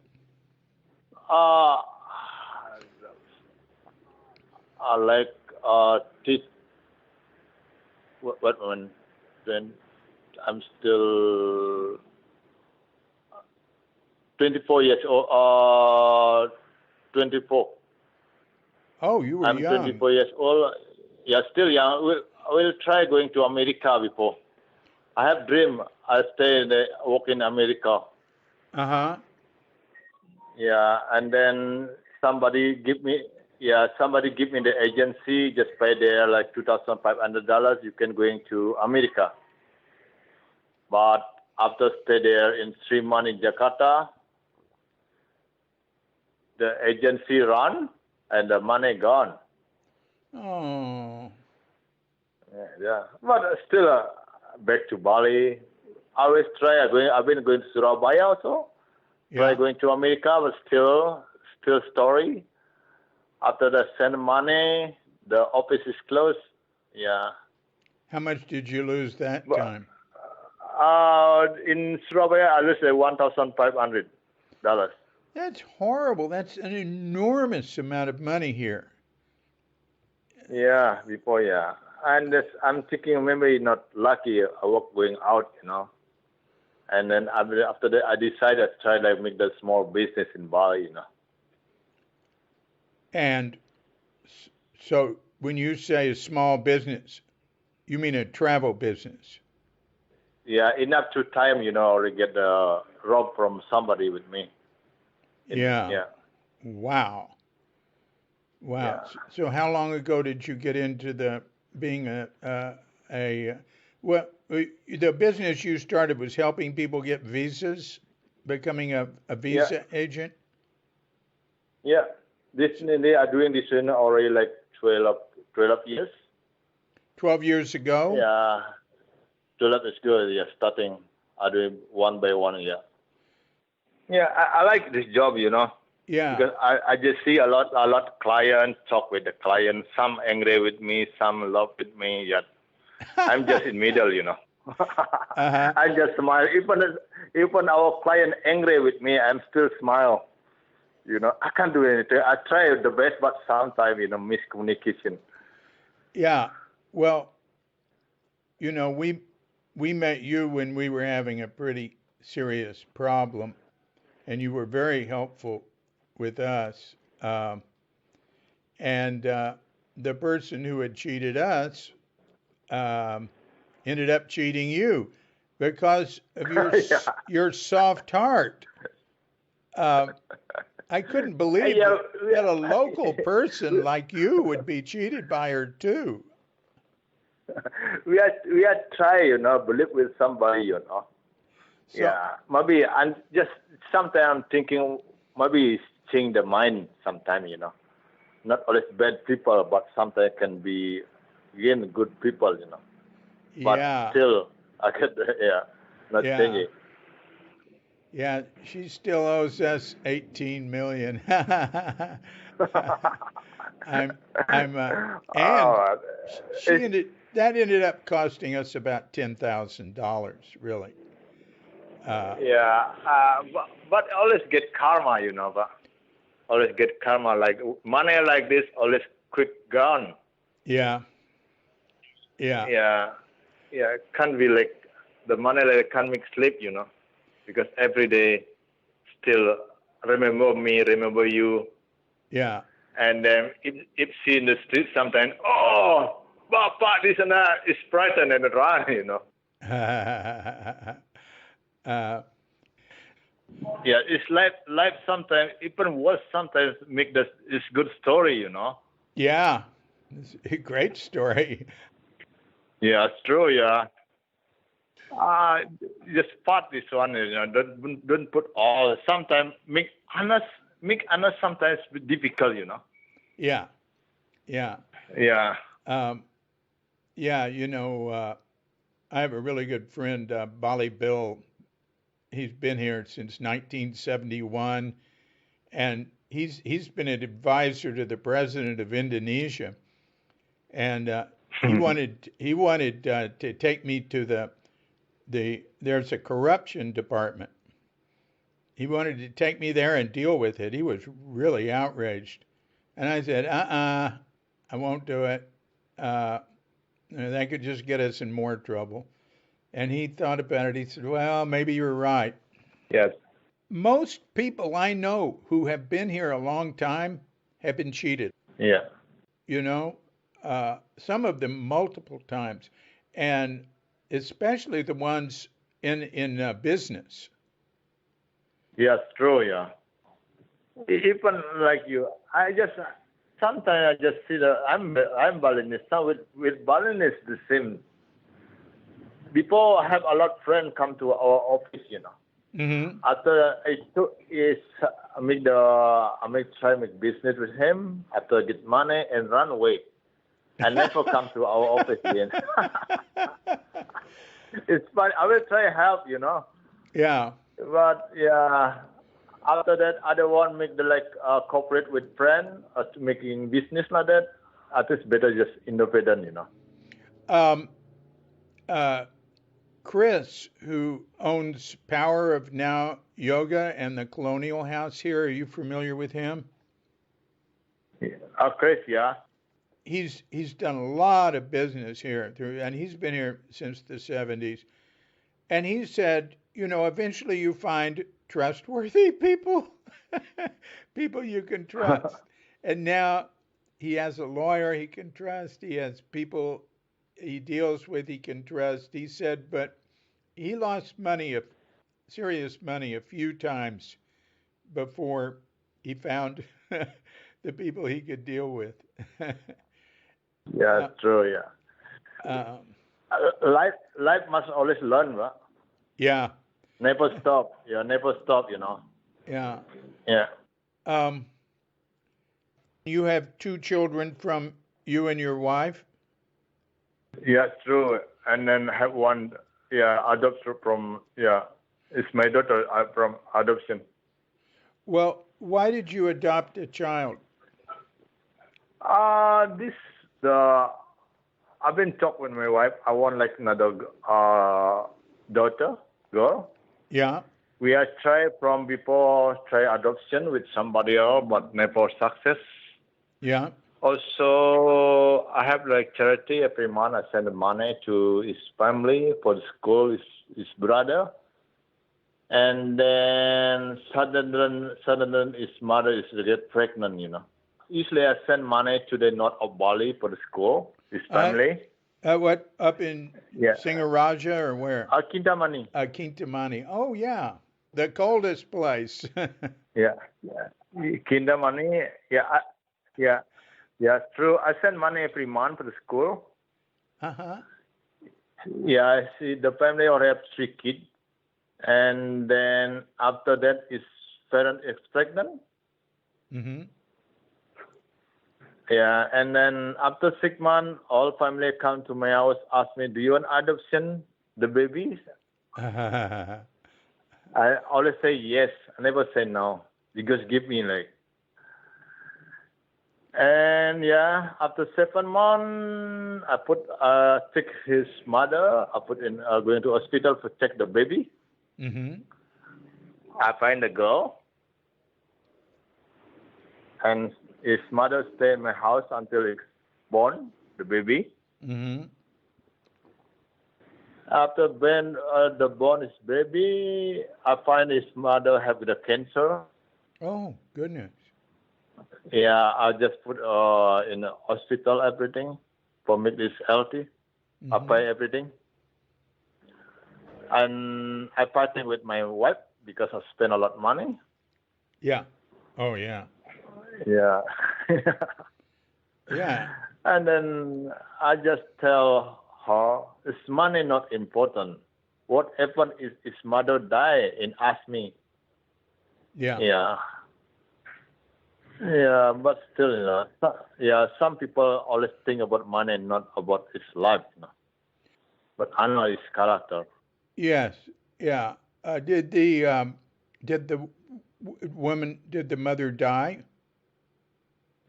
B: uh, I like teach what one then I'm still 24 years old. 24.
A: Oh, you were
B: I'm
A: young.
B: 24 years old. Yeah, still young. I will try going to America before. I have dream. I stay in the, work in America.
A: Uh-huh.
B: Yeah, and then somebody give me. Yeah, somebody give me the agency. Just pay there like $2,500. You can going to America. But after stay there in 3 months in Jakarta, the agency run and the money gone.
A: Oh.
B: Yeah. But still back to Bali. I always try going. I've been going to Surabaya also. Try
A: Yeah.
B: going to America, but still story. After the send money, the office is closed. Yeah.
A: How much did you lose that
B: But
A: time?
B: in Surabaya, I lose $1,500.
A: That's horrible. That's an enormous amount of money here.
B: Yeah, before yeah. And I'm thinking maybe not lucky. I work going out. And then after that, I decided to try like make the small business in Bali.
A: And so when you say a small business, you mean a travel business?
B: Yeah, enough to time, or get the rob from somebody with me.
A: Yeah.
B: Yeah,
A: Wow. Wow.
B: yeah,
A: So how long ago did you get into the being a well the business you started was helping people get visas, becoming a
B: yeah,
A: visa agent?
B: yeah. They are doing this already like 12 years.
A: 12 years ago?
B: Yeah, 12 is good. Yeah, starting. I do it one by one. Yeah, yeah. I like this job,
A: Yeah.
B: because I just see a lot clients talk with the client. Some angry with me, some love with me. Yeah, I'm just in middle.
A: Uh-huh.
B: I just smile. Even our client angry with me, I'm still smile. I can't do anything. I try the best, but sometimes, miscommunication.
A: Yeah. Well, we met you when we were having a pretty serious problem, and you were very helpful with us. And the person who had cheated us um, ended up cheating you because of
B: Yeah.
A: your soft heart. Um, I couldn't believe
B: Yeah,
A: that a local person like you would be cheated by her too.
B: we are try, believe with somebody.
A: So
B: Yeah, maybe I'm just sometimes I'm thinking maybe change the mind sometime. Not always bad people, but sometimes can be again good people. But
A: yeah,
B: still, I get yeah, not
A: yeah,
B: changing.
A: yeah. She still owes us 18 million. I'm and
B: Oh,
A: she
B: it's,
A: ended up costing us about $10,000 really. Uh,
B: yeah, but always get karma. But always get karma like money like this always quick gone.
A: yeah, yeah,
B: Yeah, yeah, can't be like the money like can't make sleep, because every day still remember me, remember you,
A: yeah,
B: and if see in the street sometimes, oh. Bapak di sana is frightened and run, you know.
A: uh,
B: Yeah, it's life sometimes even worse sometimes make this is good story, you know.
A: yeah, it's a great story.
B: Yeah, it's true. Yeah. Uh, just part this one, you know. Don't put all. Sometimes make honest sometimes difficult, you know.
A: Yeah, yeah,
B: Yeah.
A: um, yeah. I have a really good friend, Bali Bill. He's been here since 1971, and he's been an advisor to the president of Indonesia, and he wanted to take me to there's a corruption department. He wanted to take me there and deal with it. He was really outraged, and I said, I won't do it. Uh, that could just get us in more trouble. And he thought about it. He said, well, maybe you're right.
B: Yes.
A: Most people I know who have been here a long time have been cheated,
B: Yeah.
A: you know, some of them multiple times, and especially the ones in business.
B: Yes, true. Yeah. Even like you, I just sometimes I just see the I'm Balinese. Now with Balinese the same. Before I have a lot of friends come to our office, you know.
A: Hmm.
B: After I took is I make try make business with him. After get money and run away, and never come to our office again. It's fine. I will try help, you know.
A: Yeah.
B: But yeah, after that, I don't want make the like cooperate with friend to making business like that. I think it's better just independent, you know.
A: Um, uh, Chris, who owns Power of Now Yoga and the Colonial House here, are you familiar with him?
B: Yeah. Chris, yeah.
A: He's done a lot of business here through, and he's been here since the 70s. And he said, eventually you find trustworthy people, people you can trust. And now he has a lawyer he can trust. He has people he deals with he can trust. He said, but he lost serious money, a few times before he found the people he could deal with.
B: Yeah,
A: uh,
B: true. Yeah.
A: um,
B: Life must always learn, right?
A: yeah,
B: Never stop. Yeah, never stop. You know.
A: yeah.
B: Yeah.
A: Um, you have two children from you and your wife?
B: Yeah, true. And then have one. Yeah, adopted from. Yeah, it's my daughter from adoption.
A: Well, why did you adopt a child?
B: This the I've been talking with my wife. I want like another daughter, girl.
A: Yeah,
B: We have tried from before try adoption with somebody else, but never success.
A: yeah.
B: Also, I have like charity every month. I send money to his family for the school, his brother, and then suddenly his mother is get pregnant. You know. Usually, I send money to the north of Bali for the school, his
A: Uh,
B: family.
A: what, up in
B: Yeah.
A: Singaraja or where?
B: Kintamani.
A: Kintamani. Oh, yeah, the coldest place.
B: Yeah. Yeah. Kintamani. Yeah. Yeah. Yeah. True. I send money every month for the school.
A: Uh-huh.
B: Yeah. I see the family already have 3 kids, and then after that, his parent is pregnant.
A: Mm-hmm.
B: Yeah. And then after 6 months, all family come to my house, ask me, "Do you want adoption the babies?" I always say yes. I never say no. You just give me like. And yeah, after 7 months, I put check his mother. I put in going to hospital to check the baby.
A: Mm-hmm.
B: I find the girl, and his mother stay in my house until it's born the baby.
A: Mm-hmm.
B: After when the born is baby, I find his mother have the cancer.
A: Oh, goodness.
B: Yeah, I just put in the hospital everything for me it's healthy. I pay everything. And I party with my wife because I spend a lot of money.
A: Yeah. Oh, yeah.
B: Yeah.
A: Yeah.
B: And then I just tell her, it's money not important. What happened is his mother died and asked me.
A: Yeah.
B: Yeah. Yeah, but still, some people always think about money and not about his life. But I know his character.
A: Yes. Yeah. Did the woman, did the mother die?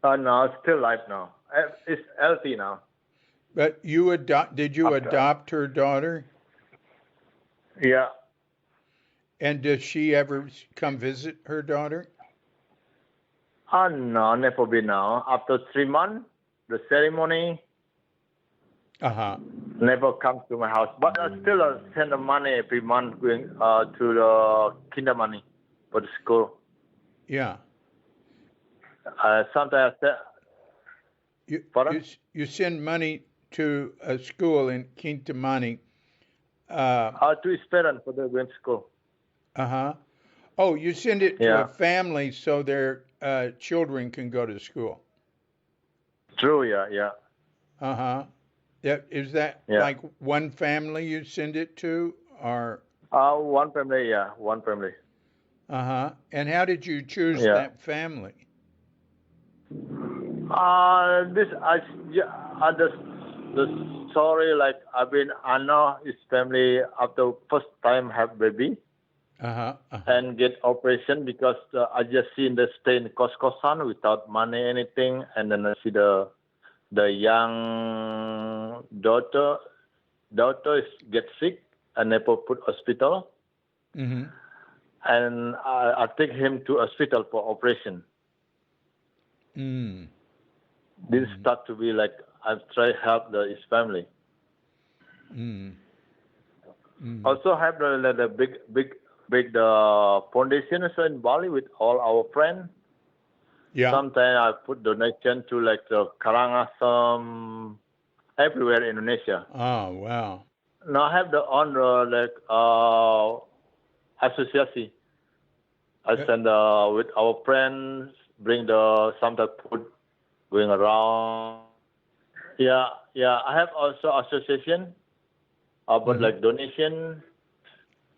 B: No, still alive now. It's healthy now.
A: But did you
B: After.
A: adopt her daughter?
B: Yeah.
A: And does she ever come visit her daughter?
B: No, never been now. After 3 months, the ceremony
A: Uh-huh.
B: never comes to my house. But I still send the money every month going to the kinder money for the school.
A: Yeah.
B: Sometimes I say,
A: You,
B: pardon?
A: you send money to a school in Kintamani. Uh,
B: To his parents for the going to school.
A: uh-huh. Oh, you send it to a
B: Yeah.
A: family so their children can go to school.
B: True, yeah.
A: Uh-huh. Is that
B: Yeah.
A: like one family you send it to, or?
B: One family, yeah, one family.
A: Uh-huh. And how did you choose
B: Yeah.
A: that family?
B: The story like I know his family after first time have baby
A: Uh-huh. Uh-huh.
B: and get operation because I just seen the stay in Kos-Kosan without money anything, and then I see the young daughter is get sick and never put hospital,
A: Mm-hmm.
B: and I take him to hospital for operation.
A: Mm.
B: This start to be like I try help his family.
A: Mm. Mm.
B: Also have the big foundation also in Bali with all our friends.
A: Yeah.
B: Sometimes I put donation to like the Karangasem everywhere in Indonesia.
A: Oh, wow.
B: Now I have the own association. I send with our friends, bring the sometimes food going around. Yeah. I have also association about like donation.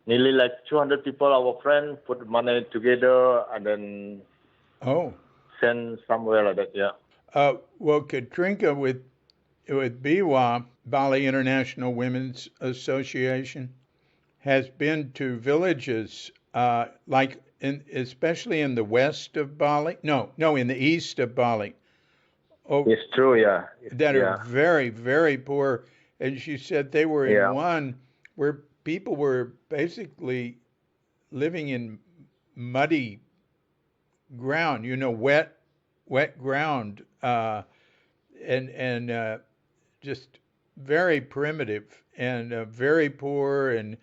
B: Nearly like 200 people, our friends, put money together and then
A: Oh.
B: send somewhere like that. Yeah.
A: Well, Katrinka with BWA, Bali International Women's Association, has been to villages like especially in the west of Bali. No, in the east of Bali. Oh,
B: It's true. Yeah.
A: that are
B: Yeah.
A: very, very poor. And she said they were in
B: Yeah.
A: one where people were basically living in muddy ground, wet ground, and just very primitive and very poor, and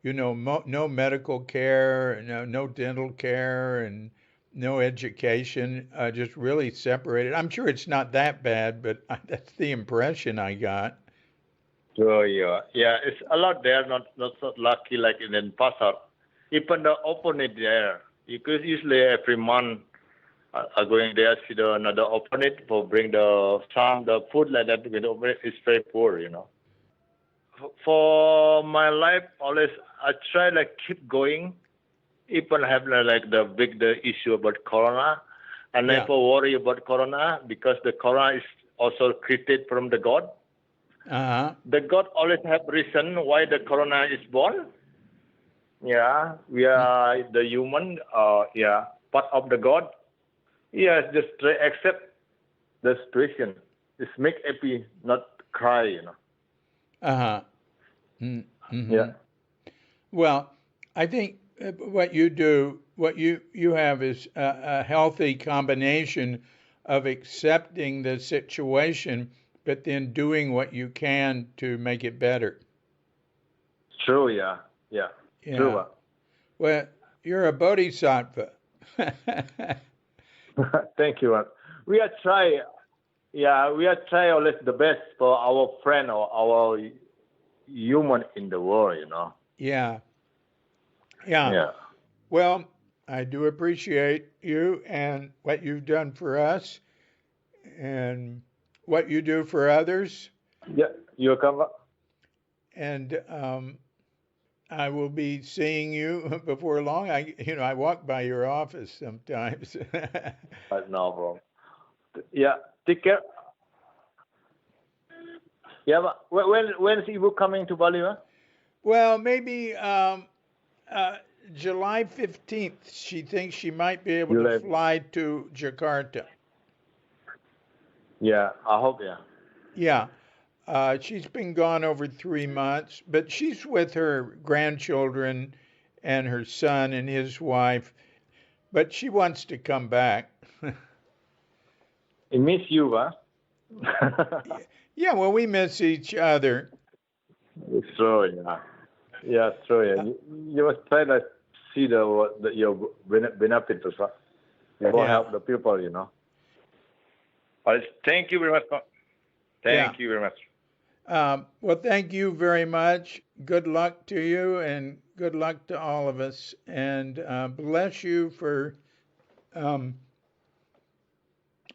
A: no medical care, no dental care, and no education, just really separated. I'm sure it's not that bad, but that's the impression I got.
B: So yeah. It's a lot there. Not so lucky like in Pasar. Even the opponent there. Because usually every month I going there see another opponent for bring the food like that. Because the opponent is very poor. For my life, always I try like keep going. Even have like the issue about corona, I
A: Yeah.
B: never worry about corona because the corona is also created from the God.
A: Uh-huh.
B: The God always have reason why the corona is born. Yeah, we are the human. Part of the God. Yeah, just try accept the situation. Just make happy, not cry.
A: Uh-huh. Mm-hmm.
B: Yeah.
A: Well, I think what you have is a healthy combination of accepting the situation, but then doing what you can to make it better.
B: True. Yeah. True.
A: Yeah. Well, you're a bodhisattva.
B: Thank you. We are try. Yeah, we are trying always the best for our friend or our human in the world, you know.
A: Yeah. Yeah.
B: Yeah.
A: Well, I do appreciate you and what you've done for us and what you do for others.
B: Yeah, you come.
A: And I will be seeing you before long. I walk by your office sometimes.
B: No problem. Yeah, take care. Yeah, but when is Ibu coming to Bali? Huh?
A: Well, maybe uh, July 15th. She thinks she might be able to
B: July.
A: fly to Jakarta.
B: Yeah, I hope. Yeah.
A: Yeah. She's been gone over 3 months, but she's with her grandchildren and her son and his wife. But she wants to come back.
B: I miss you, huh?
A: Yeah, well, we miss each other.
B: It's true. Yeah. Yeah, true. Yeah. You must try to see your benefit as well. You will
A: Yeah.
B: help the people, you know. Well, thank you very much. Thank
A: Yeah.
B: you very much.
A: Well, thank you very much. Good luck to you and good luck to all of us. And bless you for um,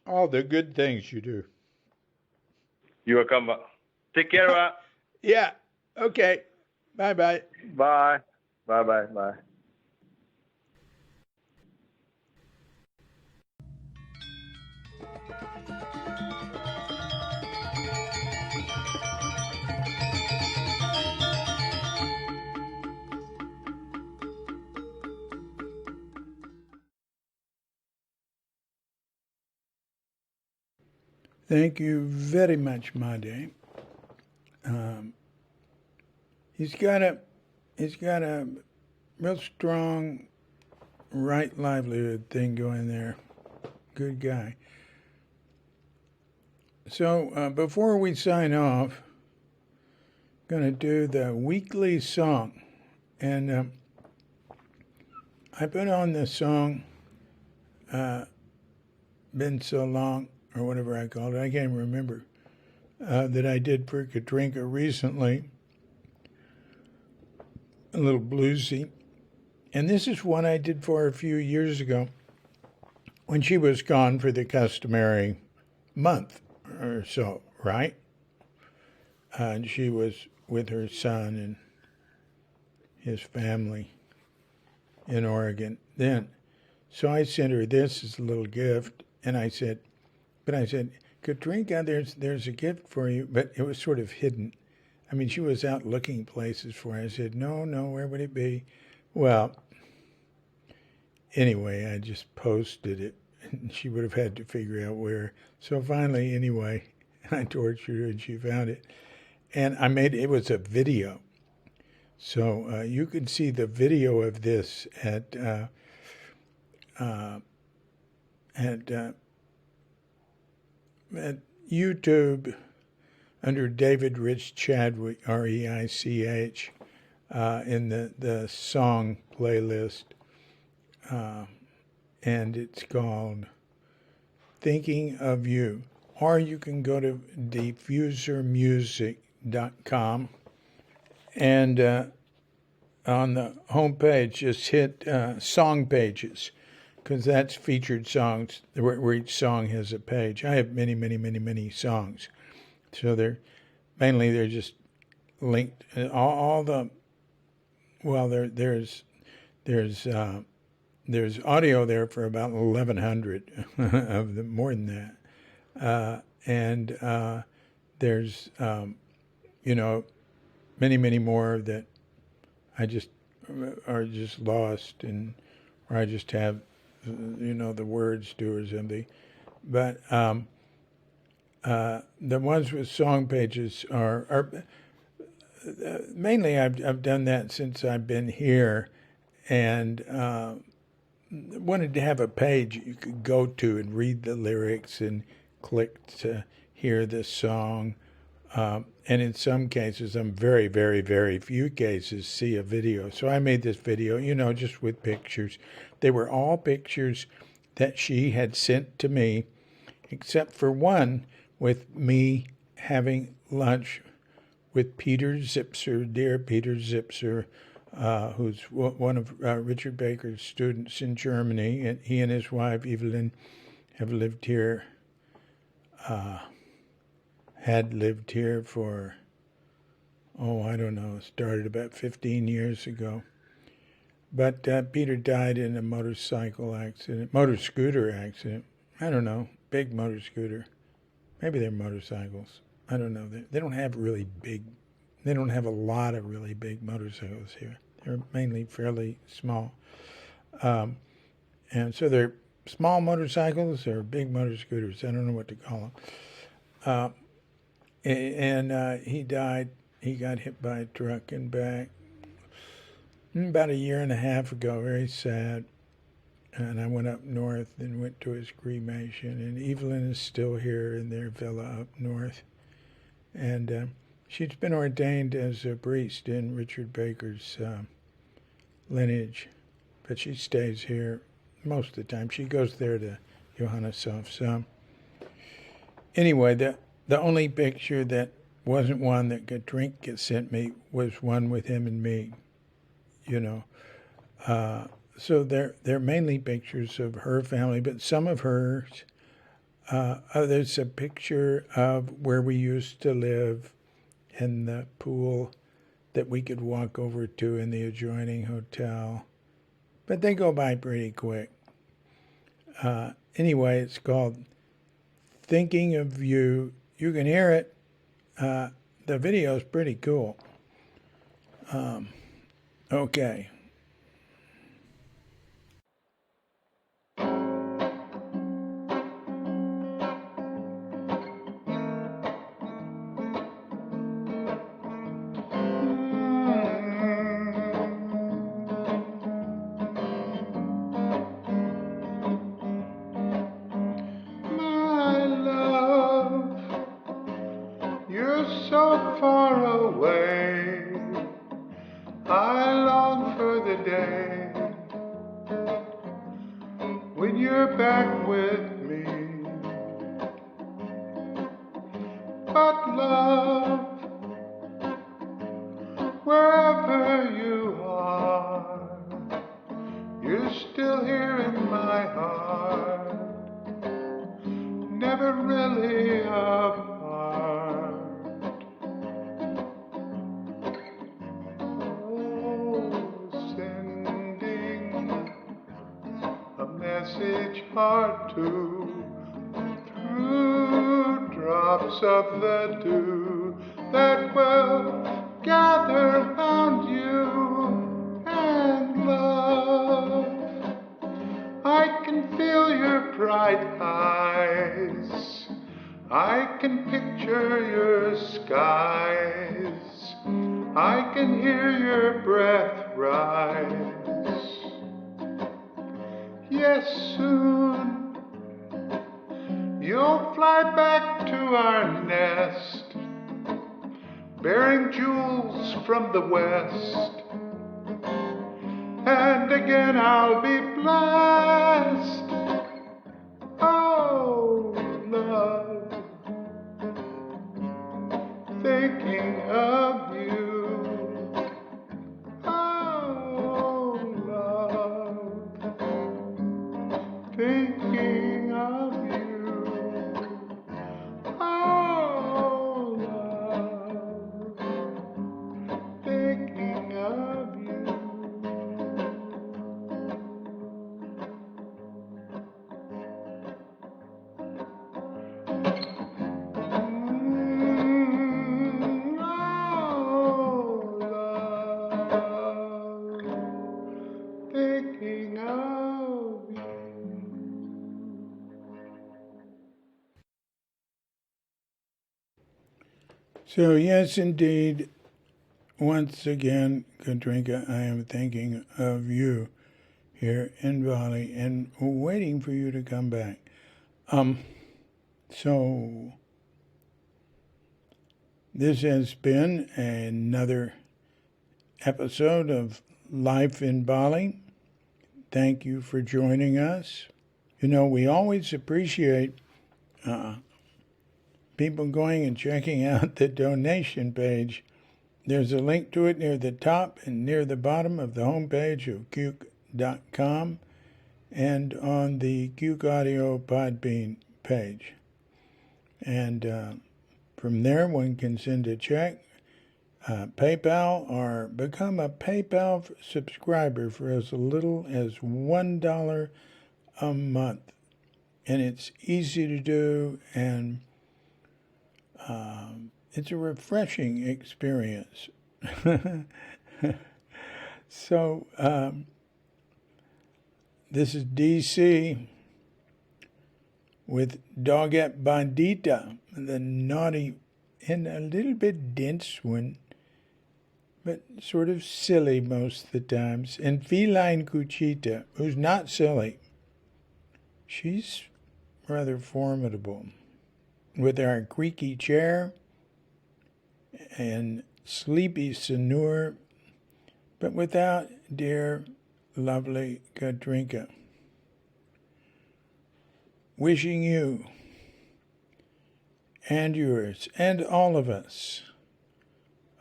A: all the good things you do.
B: You will come back. Take care.
A: Yeah. Okay. Bye bye.
B: Bye. Bye. Bye. Bye.
A: Thank you very much, Made. He's got a real strong right livelihood thing going there. Good guy. So before we sign off, I'm going to do the weekly song. And I put on this song, Been So Long, or whatever I called it. I can't remember. That I did for Katrinka recently. A little bluesy. And this is one I did for her a few years ago when she was gone for the customary month or so, right? And she was with her son and his family in Oregon then. So I sent her this as a little gift, and I said, Katrinka, there's a gift for you, but it was sort of hidden. I mean, she was out looking places for it. I said, no, where would it be? Well, anyway, I just posted it, and she would have had to figure out where. So finally, anyway, I tortured her, and she found it. And it was a video. So you can see the video of this at YouTube under David Rich Chadwick, Reich, in the song playlist. And it's called Thinking of You. Or you can go to diffusermusic.com and on the home page, just hit song pages, because that's featured songs where each song has a page. I have many songs, so they're just linked. All the there's audio there for about 1,100 of them, more than that, and there's many more that I just are just lost, and or I just have the words to or something. But the ones with song pages are mainly I've done that since I've been here, and wanted to have a page you could go to and read the lyrics and click to hear the song. And in some cases, very few cases, see a video. So I made this video, just with pictures. They were all pictures that she had sent to me, except for one with me having lunch with Peter Zipser, dear Peter Zipser, who's one of Richard Baker's students in Germany, and he and his wife Evelyn have lived here, had lived here for, I don't know, started about 15 years ago. But Peter died in a motor scooter accident. I don't know, big motor scooter. Maybe they're motorcycles. I don't know. They don't have a lot of really big motorcycles here. They're mainly fairly small. And so they're small motorcycles or big motor scooters. I don't know what to call them. And he died. He got hit by a truck and back about a year and a half ago. Very sad. And I went up north and went to his cremation. And Evelyn is still here in their villa up north. And she's been ordained as a priest in Richard Baker's lineage. But she stays here most of the time. She goes there to Johanneshof some. Anyway, the only picture that wasn't one that Katrinka sent me was one with him and me, you know. So they're mainly pictures of her family, but some of hers. There's a picture of where we used to live and the pool that we could walk over to in the adjoining hotel. But they go by pretty quick. Anyway, it's called Thinking of You. You can hear it. The video is pretty cool. Okay.
C: So far away, I long for the day when you're back with me. But love, wherever you are, you're still here in my heart, never really apart. Message hard to, through drops of the dew that will gather round you and love. I can feel your bright eyes, I can picture your skies, I can hear your breath rise. Yes, soon you'll fly back to our nest, bearing jewels from the west, and again I'll be blessed. Oh, love, thinking of you. Thinking of you, oh love, thinking of you. Oh love, thinking of you.
A: So yes, indeed, once again, Katrinka, I am thinking of you here in Bali and waiting for you to come back. So this has been another episode of Life in Bali. Thank you for joining us. You know, we always appreciate people going and checking out the donation page. There's a link to it near the top and near the bottom of the homepage of Cuke.com and on the Cuke Audio Podbean page. And from there, one can send a check, PayPal, or become a PayPal subscriber for as little as $1 a month. And it's easy to do, and it's a refreshing experience. So, this is DC with Dogette Bandita, the naughty and a little bit dense one, but sort of silly most of the times, and Feline Cuchita, who's not silly. She's rather formidable, with our creaky chair and sleepy Sanur, but without dear, lovely Katrinka. Wishing you and yours and all of us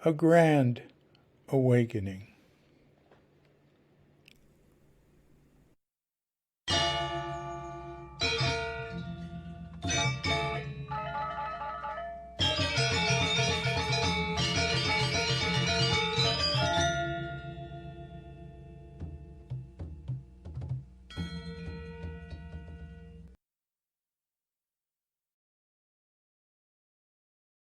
A: a grand awakening.